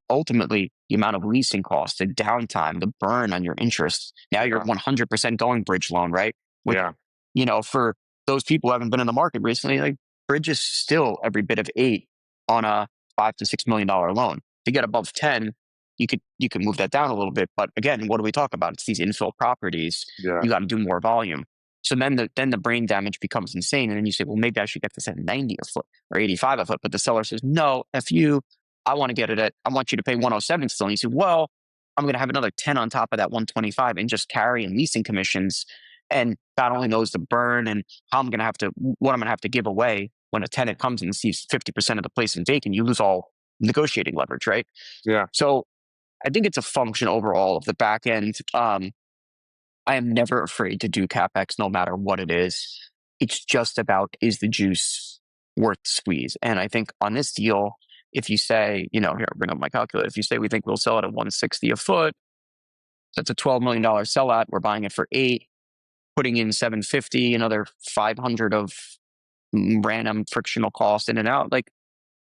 ultimately the amount of leasing costs, the downtime, the burn on your interest. Now you're 100% going bridge loan, right? Which, for those people who haven't been in the market recently, like bridge is still every bit of 8. on a $5 to $6 million loan. To get above 10, you could move that down a little bit. But again, what do we talk about? It's these infill properties. Yeah. You got to do more volume. So then the brain damage becomes insane. And then you say, well, maybe I should get this at 90 a foot or 85 a foot. But the seller says, no, F you. I want to get it at, I want you to pay 107 still. And you say, well, I'm going to have another 10 on top of that 125 and just carry and leasing commissions. And God only knows the burn and how I'm going to have to, what I'm going to have to give away when a tenant comes and sees 50% of the place is vacant. You lose all negotiating leverage, right? Yeah. So I think it's a function overall of the back end. I am never afraid to do Capex no matter what it is. It's just about, is the juice worth the squeeze? And I think on this deal, if you say, here, I'll bring up my calculator. If you say we think we'll sell it at 160 a foot, that's a $12 million sellout. We're buying it for 8, putting in 750, another 500 of random frictional cost in and out. Like,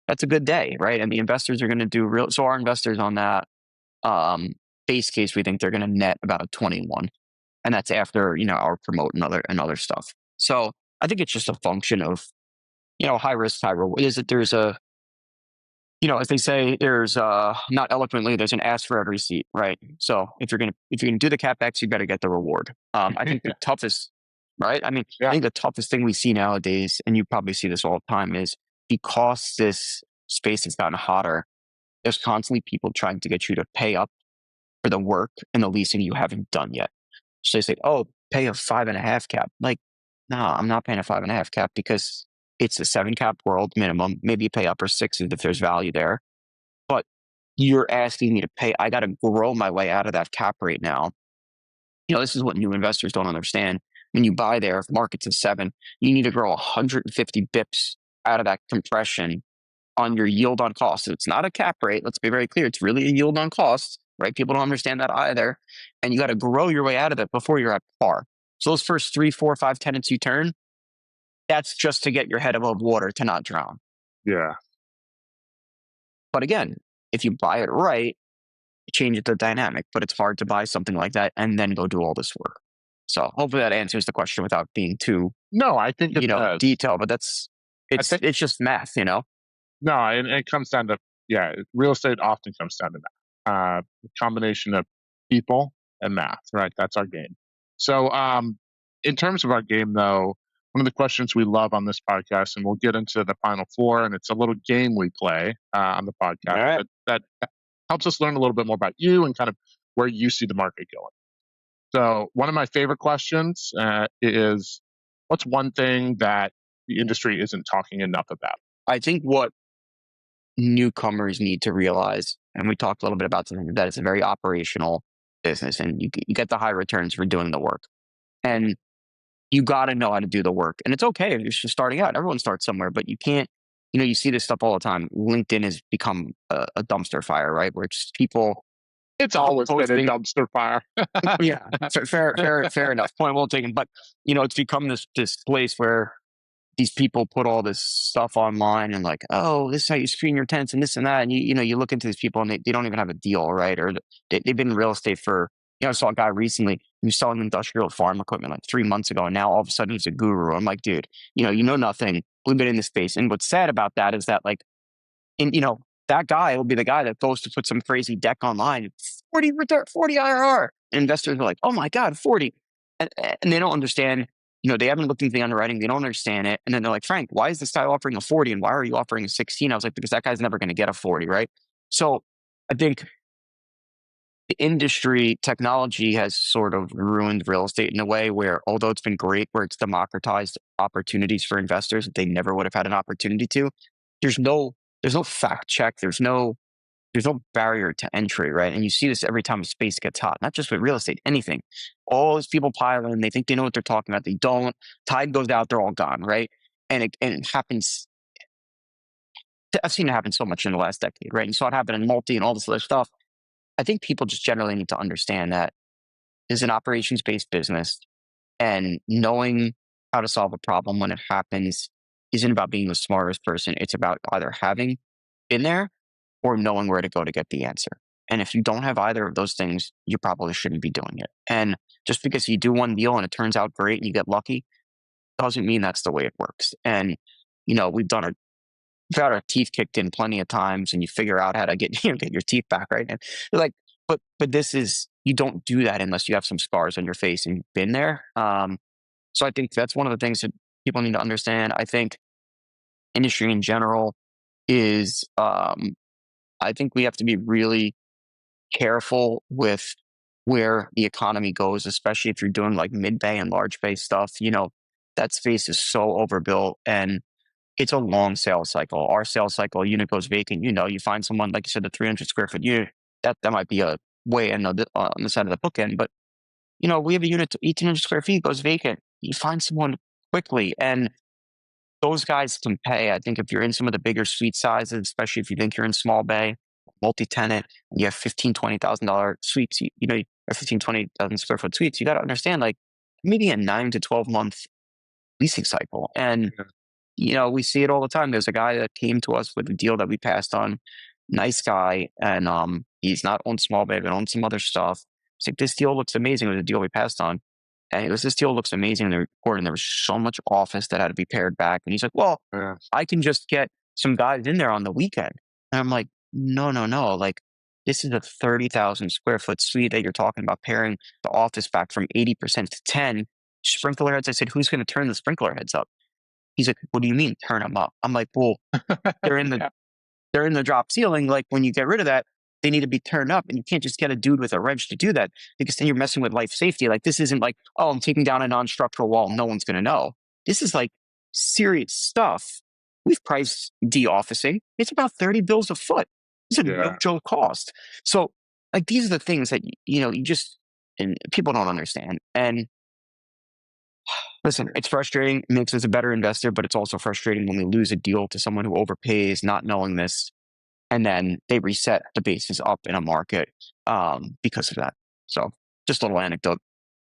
that's a good day, right? And the investors are going to do real. So our investors on that base case, we think they're going to net about a 21, and that's after our promote and other stuff. So I think it's just a function of high risk, high reward. Is that there's a as they say, there's not eloquently, there's an ask for every seat, right? So if you're gonna do the Capex, you better get the reward. I think the toughest, right? I mean, I think the toughest thing we see nowadays, and you probably see this all the time, is because this space has gotten hotter, there's constantly people trying to get you to pay up for the work and the leasing you haven't done yet. So they say, oh, pay a 5.5 cap. Like, no, I'm not paying a 5.5 cap because it's a 7 cap world minimum. Maybe you pay upper 6 if there's value there. But you're asking me to pay, I got to grow my way out of that cap rate now. This is what new investors don't understand. When you buy there, if market's a 7, you need to grow 150 bips out of that compression on your yield on cost. So it's not a cap rate. Let's be very clear. It's really a yield on cost, right? People don't understand that either. And you got to grow your way out of it before you're at par. So those first 3, 4, 5 tenants you turn, that's just to get your head above water to not drown. Yeah. But again, if you buy it right, it changes the dynamic. But it's hard to buy something like that and then go do all this work. So hopefully that answers the question without being too, No, I think it does. detailed. But it's just math, No, and it comes down to, real estate often comes down to that. A combination of people and math, right? That's our game. So in terms of our game, though, one of the questions we love on this podcast, and we'll get into the final 4, and it's a little game we play on the podcast right, that helps us learn a little bit more about you and kind of where you see the market going. So one of my favorite questions is, what's one thing that the industry isn't talking enough about? I think what newcomers need to realize, and we talked a little bit about something, that it's a very operational business, and you get the high returns for doing the work. And you got to know how to do the work. And it's okay if you're just starting out. Everyone starts somewhere, but you can't, you see this stuff all the time. LinkedIn has become a dumpster fire, right? Where it's people. It's always been a dumpster fire. Yeah, fair enough. Point well taken. But, it's become this place where these people put all this stuff online and like, oh, this is how you screen your tenants and this and that. And you look into these people and they don't even have a deal, right? Or they've been in real estate for, I saw a guy recently who was selling industrial farm equipment like 3 months ago. And now all of a sudden he's a guru. I'm like, dude, you know nothing. We've been in this space. And what's sad about that is that that guy will be the guy that goes to put some crazy deck online, 40 IRR. And investors are like, oh my God, 40. And they don't understand. They haven't looked into the underwriting. They don't understand it. And then they're like, Frank, why is this guy offering a 40? And why are you offering a 16? I was like, because that guy's never going to get a 40, right? So I think the industry technology has sort of ruined real estate in a way where, although it's been great, where it's democratized opportunities for investors that they never would have had an opportunity to, there's no fact check. There's no barrier to entry, right? And you see this every time a space gets hot, not just with real estate, anything. All these people pile in, they think they know what they're talking about. They don't. Tide goes out, they're all gone, right? And it happens. I've seen it happen so much in the last decade, right? You saw it happen in multi and all this other stuff. I think people just generally need to understand that this is an operations-based business, and knowing how to solve a problem when it happens isn't about being the smartest person. It's about either having been there or knowing where to go to get the answer. And if you don't have either of those things, you probably shouldn't be doing it. And just because you do one deal and it turns out great and you get lucky, doesn't mean that's the way it works. And, we've done you've had our teeth kicked in plenty of times, and you figure out how to get get your teeth back, right? And you're like, but this is you don't do that unless you have some scars on your face and you've been there. So I think that's one of the things that people need to understand. I think industry in general is, I think we have to be really careful with where the economy goes, especially if you're doing like mid bay and large bay stuff. That space is so overbuilt, and it's a long sales cycle. Our sales cycle, a unit goes vacant. You find someone, like you said, the 300 square foot unit, that might be a way in on the side of the bookend. But, we have a unit to 1,800 square feet goes vacant. You find someone quickly. And those guys can pay. I think if you're in some of the bigger suite sizes, especially if you think you're in small bay, multi-tenant, and you have $15,000, $20 suites, or 15, 20,000 square foot suites, you got to understand, like, maybe a 9 to 12 month leasing cycle. And we see it all the time. There's a guy that came to us with a deal that we passed on. Nice guy, and he's not on small bay, but on some other stuff. It's like, this deal looks amazing. It was a deal we passed on, and it was, this deal looks amazing in the report, and there was so much office that had to be pared back. And he's like, well, I can just get some guys in there on the weekend. And I'm like, no, no, no. Like, this is a 30,000 square foot suite that you're talking about paring the office back from 80% to 10. Sprinkler heads. I said, who's going to turn the sprinkler heads up? He's like, what do you mean turn them up? I'm like, well, they're in the Yeah. they're in the drop ceiling. Like, when you get rid of that, they need to be turned up, and you can't just get a dude with a wrench to do that, because then you're messing with life safety. Like, this isn't like, oh, I'm taking down a non-structural wall. No one's going to know. This is like serious stuff. We've priced de-officing. It's about 30 bills a foot. It's a no joke cost. So, like, these are the things that, you just, and people don't understand. And listen, it's frustrating. It makes us a better investor, but it's also frustrating when we lose a deal to someone who overpays, not knowing this, and then they reset the basis up in a market because of that. So, just a little anecdote.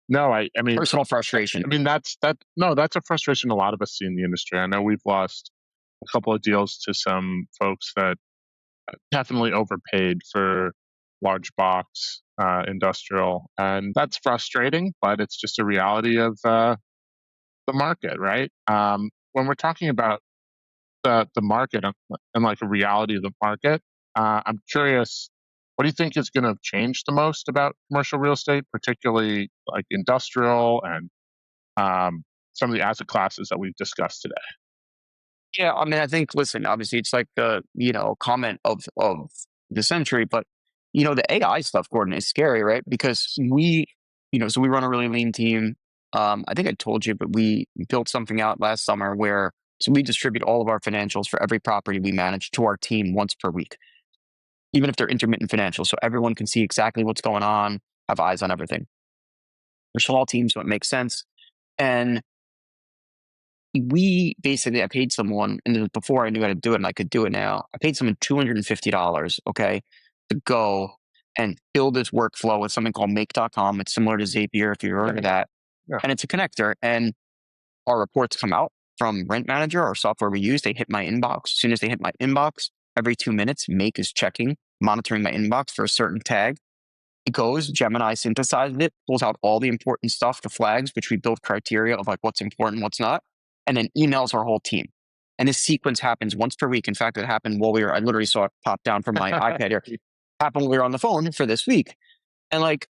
No, I mean, Personal frustration. I mean, that's a frustration a lot of us see in the industry. I know we've lost a couple of deals to some folks that definitely overpaid for large box industrial, and that's frustrating. But it's just a reality of the market, right? When we're talking about the market and like a reality of the market, I'm curious, what do you think is going to change the most about commercial real estate, particularly like industrial and some of the asset classes that we've discussed today? Yeah, I mean, I think, listen, obviously it's like the, comment of the century, but, the AI stuff, Gordon, is scary, right? Because so we run a really lean team. I think I told you, but we built something out last summer where, so we distribute all of our financials for every property we manage to our team once per week, even if they're intermittent financials. So everyone can see exactly what's going on, have eyes on everything. They're small teams, so it makes sense. And I paid someone, and this was before I knew how to do it, and I could do it now. I paid someone $250, okay, to go and build this workflow with something called make.com. It's similar to Zapier, if you've heard of that. Yeah. And it's a connector. And our reports come out from Rent Manager, our software we use. They hit my inbox. As soon as they hit my inbox, every 2 minutes, Make is checking, monitoring my inbox for a certain tag. It goes, Gemini synthesizes it, pulls out all the important stuff, the flags, which we build criteria of like what's important, what's not, and then emails our whole team. And this sequence happens once per week. In fact, it happened while I literally saw it pop down from my iPad here. It happened when we were on the phone for this week. And like,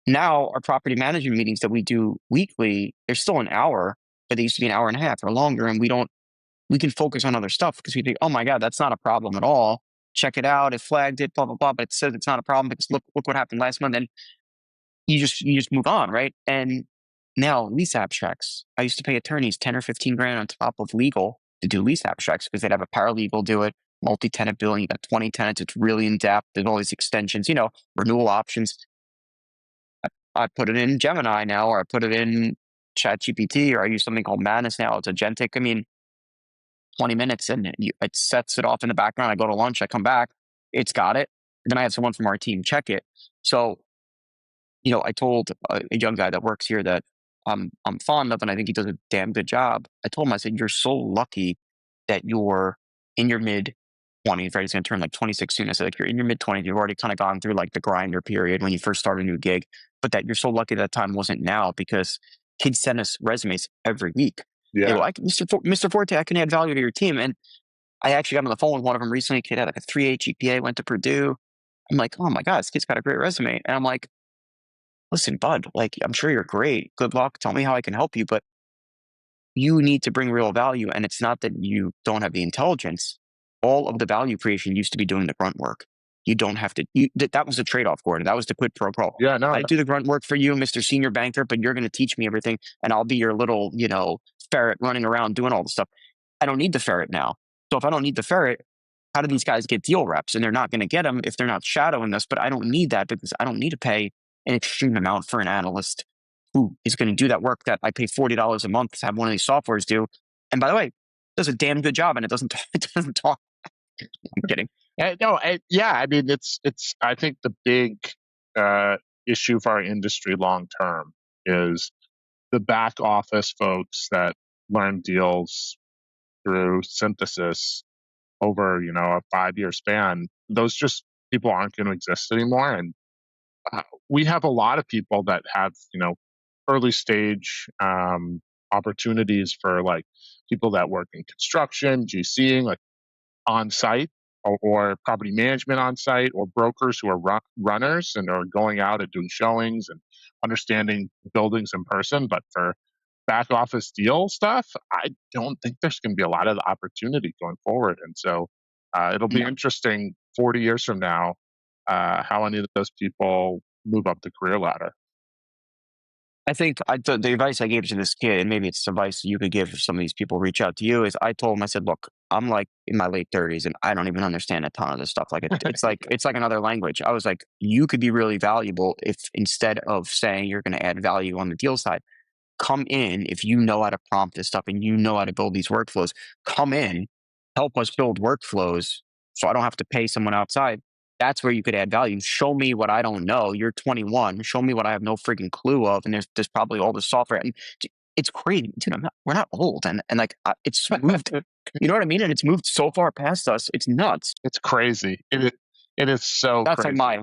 now our property management meetings that we do weekly, they're still an hour, but they used to be an hour and a half or longer. And we can focus on other stuff because we think, oh my God, that's not a problem at all. Check it out. It flagged it, blah, blah, blah. But it says it's not a problem because look what happened last month. And you just move on, right? And now lease abstracts. I used to pay attorneys 10 or 15 grand on top of legal to do lease abstracts because they'd have a paralegal do it, multi-tenant billing. You got 20 tenants. It's really in depth. There's all these extensions, renewal options. I put it in Gemini now, or I put it in ChatGPT, or I use something called Manus now. It's agentic. I mean, 20 minutes and it sets it off in the background. I go to lunch, I come back, it's got it. And then I have someone from our team check it. So, I told a young guy that works here that I'm fond of, and I think he does a damn good job. I told him, I said, you're so lucky that you're in your mid 20s, right? He's going to turn like 26 soon. I said, like, you're in your mid 20s. You've already kind of gone through like the grinder period when you first start a new gig, but that you're so lucky that time wasn't now, because kids send us resumes every week. Yeah. They go, Mr. Forte, I can add value to your team. And I actually got on the phone with one of them recently. Kid had like a 3.8 GPA, went to Purdue. I'm like, oh my God, this kid's got a great resume. And I'm like, listen, bud, like, I'm sure you're great. Good luck. Tell me how I can help you. But you need to bring real value. And it's not that you don't have the intelligence. All of the value creation used to be doing the grunt work. You don't have to. That was the trade off, Gordon. That was the quid pro quo. Yeah, no, I do the grunt work for you, Mr. Senior Banker, but you're going to teach me everything, and I'll be your little, ferret running around doing all the stuff. I don't need the ferret now. So if I don't need the ferret, how do these guys get deal reps? And they're not going to get them if they're not shadowing us. But I don't need that because I don't need to pay an extreme amount for an analyst who is going to do that work that I pay $40 a month to have one of these softwares do. And by the way, does a damn good job, and it doesn't it doesn't talk. I'm kidding. no, yeah. I mean, it's. I think the big uh, issue for our industry long term is the back office folks that learn deals through synthesis over a 5-year span. Those just people aren't going to exist anymore, and we have a lot of people that have early stage opportunities for like people that work in construction, GCing, like on site, or property management on site, or brokers who are runners and are going out and doing showings and understanding buildings in person. But for back office deal stuff, I don't think there's going to be a lot of opportunity going forward. And so it'll be No. interesting 40 years from now how any of those people move up the career ladder. I think the advice I gave to this kid, and maybe it's advice you could give if some of these people reach out to you, is I told him, I said, look, I'm like in my late 30s and I don't even understand a ton of this stuff. Like it's like another language. I was like, you could be really valuable if instead of saying you're going to add value on the deal side, come in if you know how to prompt this stuff and you know how to build these workflows. Come in, help us build workflows so I don't have to pay someone outside. That's where you could add value. Show me what I don't know. You're 21. Show me what I have no freaking clue of. And there's probably all the software. And it's crazy, dude. We're not old, and like it's moved. You know what I mean? And it's moved so far past us. It's nuts. It's crazy. It is so That's crazy. like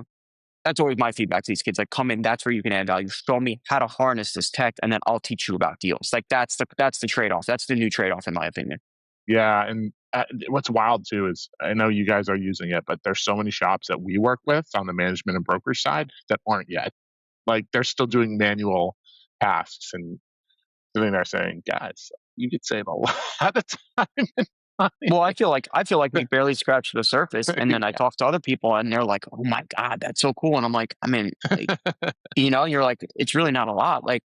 that's always my feedback to these kids. Like, come in. That's where you can add value. Show me how to harness this tech, and then I'll teach you about deals. Like that's the trade off. That's the new trade off, in my opinion. Yeah, and what's wild too is I know you guys are using it, but there's so many shops that we work with on the management and brokerage side that aren't yet. Like they're still doing manual tasks and sitting there saying, "Guys, you could save a lot of time and Well, money." I feel like we barely scratched the surface, and then I talk to other people, and they're like, "Oh my God, that's so cool!" And I'm like, I mean, like, you're like, it's really not a lot, like,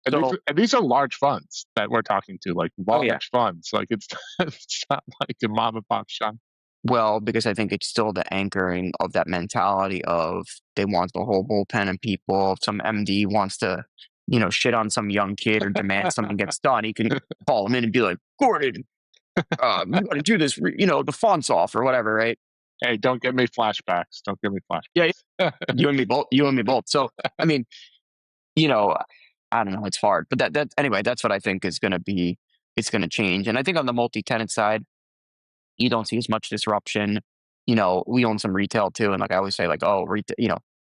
So, And these are large funds that we're talking to, like oh yeah, large funds. Like it's it's not like a mom and pop shop. well, because I think it's still the anchoring of that mentality of they want the whole bullpen of people. If some MD wants to, shit on some young kid or demand something gets done, he can call him in and be like, Gordon, you got to do this, the font's off or whatever, right? Hey, don't give me flashbacks. Don't give me Yeah, flashbacks. you and me both. You and me both. So, I mean, you know, I don't know. It's hard, but anyway, that's what I think is going to be. It's going to change, and I think on the multi-tenant side, you don't see as much disruption. We own some retail too, and like I always say, like, oh,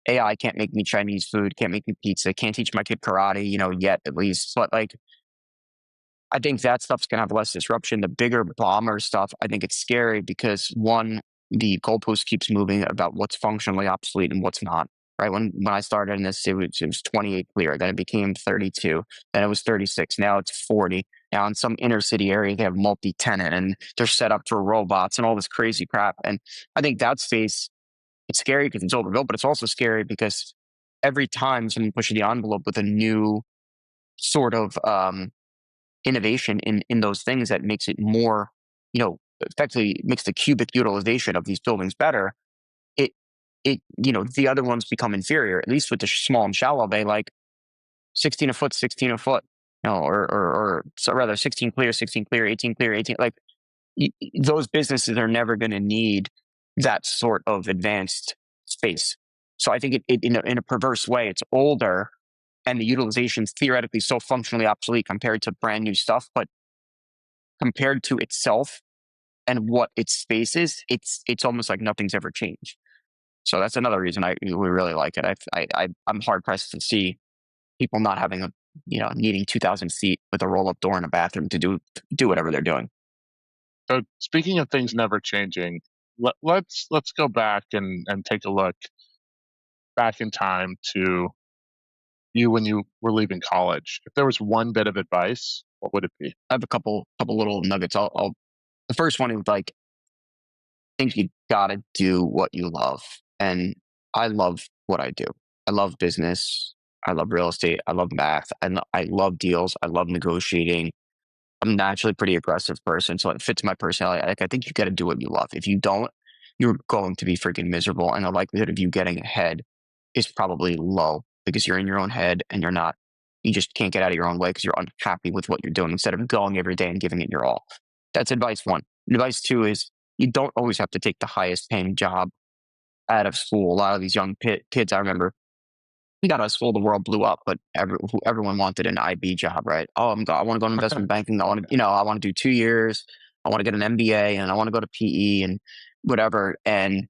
AI can't make me Chinese food, can't make me pizza, can't teach my kid karate, yet at least. But like, I think that stuff's gonna have less disruption. The bigger bomber stuff, I think it's scary because one, the goalpost keeps moving about what's functionally obsolete and what's not. Right when I started in this, it was 28 clear. Then it became 32. Then it was 36. Now it's 40. Now in some inner city area, they have multi-tenant and they're set up for robots and all this crazy crap. And I think that space, it's scary because it's overbuilt, but it's also scary because every time someone pushes the envelope with a new sort of innovation in those things that makes it more, effectively makes the cubic utilization of these buildings better. It the other ones become inferior. At least with the small and shallow bay, like 16 a foot, 16 a foot, or so rather 16 clear, 16 clear, 18 clear, 18. Like those businesses are never going to need that sort of advanced space. So I think it in a perverse way, it's older and the utilization is theoretically so functionally obsolete compared to brand new stuff, but compared to itself and what its space is, it's almost like nothing's ever changed. So that's another reason we really like it. I'm hard pressed to see people not having needing 2,000 feet with a roll up door in a bathroom to do whatever they're doing. So speaking of things never changing, let's go back and take a look back in time to you when you were leaving college. If there was one bit of advice, what would it be? I have a couple little nuggets. The first one is like, I think you gotta do what you love, and I love what I do. I love business. I love real estate. I love math. I love deals. I love negotiating. I'm naturally a pretty aggressive person, so it fits my personality. Like, I think you got to do what you love. If you don't, you're going to be freaking miserable, and the likelihood of you getting ahead is probably low because you're in your own head and you're not. You just can't get out of your own way because you're unhappy with what you're doing instead of going every day and giving it your all. That's advice one. Advice two is you don't always have to take the highest paying job out of school. A lot of these young kids, I remember, we got out of school, the world blew up, but everyone wanted an IB job, right? Oh, I want to go to investment banking. I want to do 2 years. I want to get an MBA and I want to go to PE and whatever. And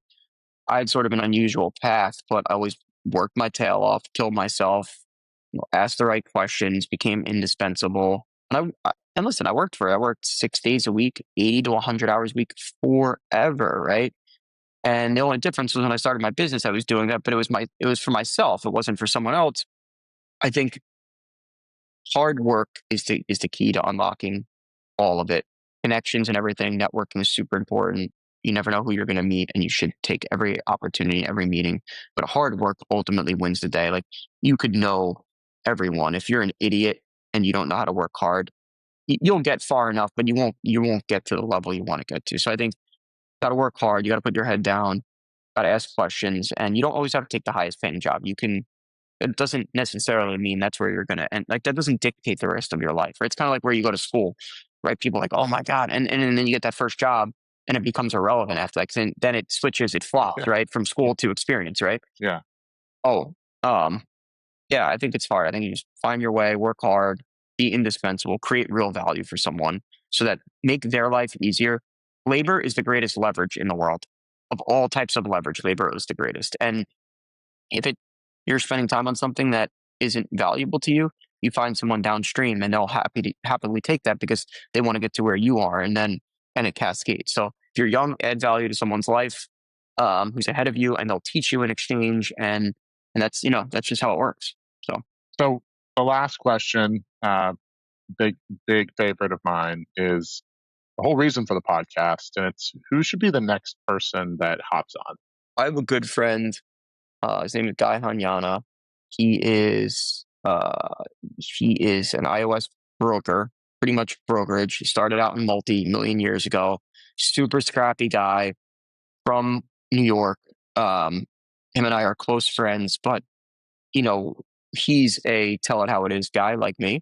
I had sort of an unusual path, but I always worked my tail off, killed myself, asked the right questions, became indispensable. And listen, I worked 6 days a week, 80 to 100 hours a week forever, right? And the only difference was when I started my business, I was doing that, but it was for myself. It wasn't for someone else. I think hard work is the key to unlocking all of it. Connections and everything, networking is super important. You never know who you're going to meet, and you should take every opportunity, every meeting. But hard work ultimately wins the day. Like, you could know everyone. If you're an idiot and you don't know how to work hard, you'll get far enough, but you won't get to the level you want to get to. So I think you got to work hard. You got to put your head down. Got to ask questions, and you don't always have to take the highest paying job. You can. It doesn't necessarily mean that's where you're going to end. Like, that doesn't dictate the rest of your life. Right? It's kind of like where you go to school, right? People are like, oh my god, and then you get that first job, and it becomes irrelevant after that. Then it switches, it flops, Yeah. right, from school to experience, right? Yeah. Oh, yeah. I think it's hard. I think you just find your way, work hard, be indispensable, create real value for someone, so that make their life easier. Labor is the greatest leverage in the world. Of all types of leverage, labor is the greatest. And if you're spending time on something that isn't valuable to you, you find someone downstream and they'll happily take that because they want to get to where you are, and it cascades. So if you're young, add value to someone's life, who's ahead of you, and they'll teach you in exchange, and that's just how it works. So So the last question, big big favorite of mine, is the whole reason for the podcast, and it's who should be the next person that hops on. I have a good friend. His name is Guy Hanyana. He is he is an iOS broker, pretty much brokerage. He started out in multi-million years ago. Super scrappy guy from New York. Him and I are close friends, but you know, he's a tell it how it is guy like me,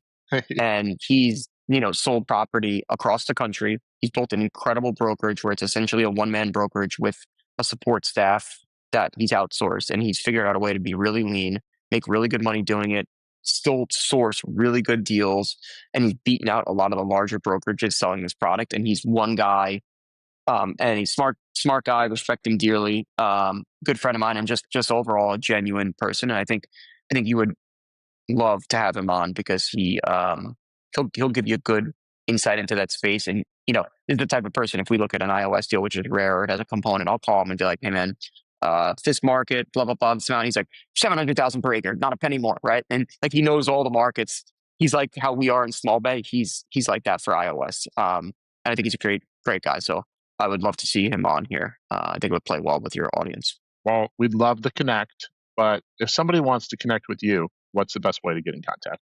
and he's sold property across the country. He's built an incredible brokerage where it's essentially a one-man brokerage with a support staff that he's outsourced, and he's figured out a way to be really lean, make really good money doing it, still source really good deals, and he's beaten out a lot of the larger brokerages selling this product. And he's one guy, and he's smart guy, respect him dearly, good friend of mine, and just overall a genuine person. And I think you would love to have him on because he'll give you a good insight into that space. And he's the type of person, if we look at an iOS deal, which is rare, or it has a component, I'll call him and be like, hey man, this market, blah blah blah, this amount. He's like 700,000 per acre, not a penny more, right? And like, he knows all the markets. He's like how we are in small bay. He's like that for iOS. And I think he's a great guy. So I would love to see him on here. I think it would play well with your audience. Well, we'd love to connect, but if somebody wants to connect with you, what's the best way to get in contact?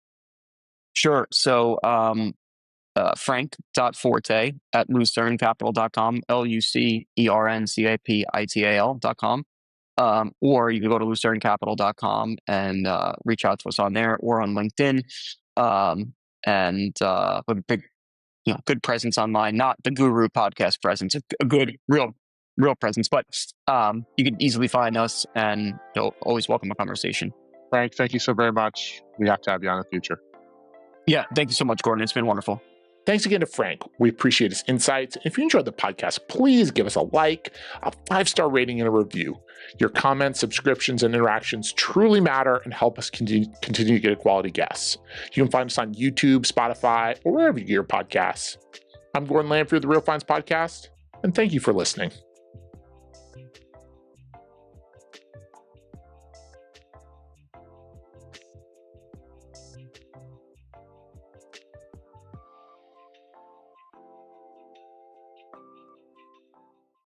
Sure. So frank.forte at lucernecapital.com, LUCERNCAPITAL.com. Or you can go to lucernecapital.com and reach out to us on there or on LinkedIn. With a big, good presence online, not the guru podcast presence, a good, real presence, but you can easily find us, and you'll always welcome a conversation. Frank, thank you so very much. We have to have you on in the future. Yeah, thank you so much, Gordon. It's been wonderful. Thanks again to Frank. We appreciate his insights. If you enjoyed the podcast, please give us a like, a 5-star rating, and a review. Your comments, subscriptions, and interactions truly matter and help us continue to get quality guests. You can find us on YouTube, Spotify, or wherever you get your podcasts. I'm Gordon Lanfear of the Real Finds Podcast, and thank you for listening.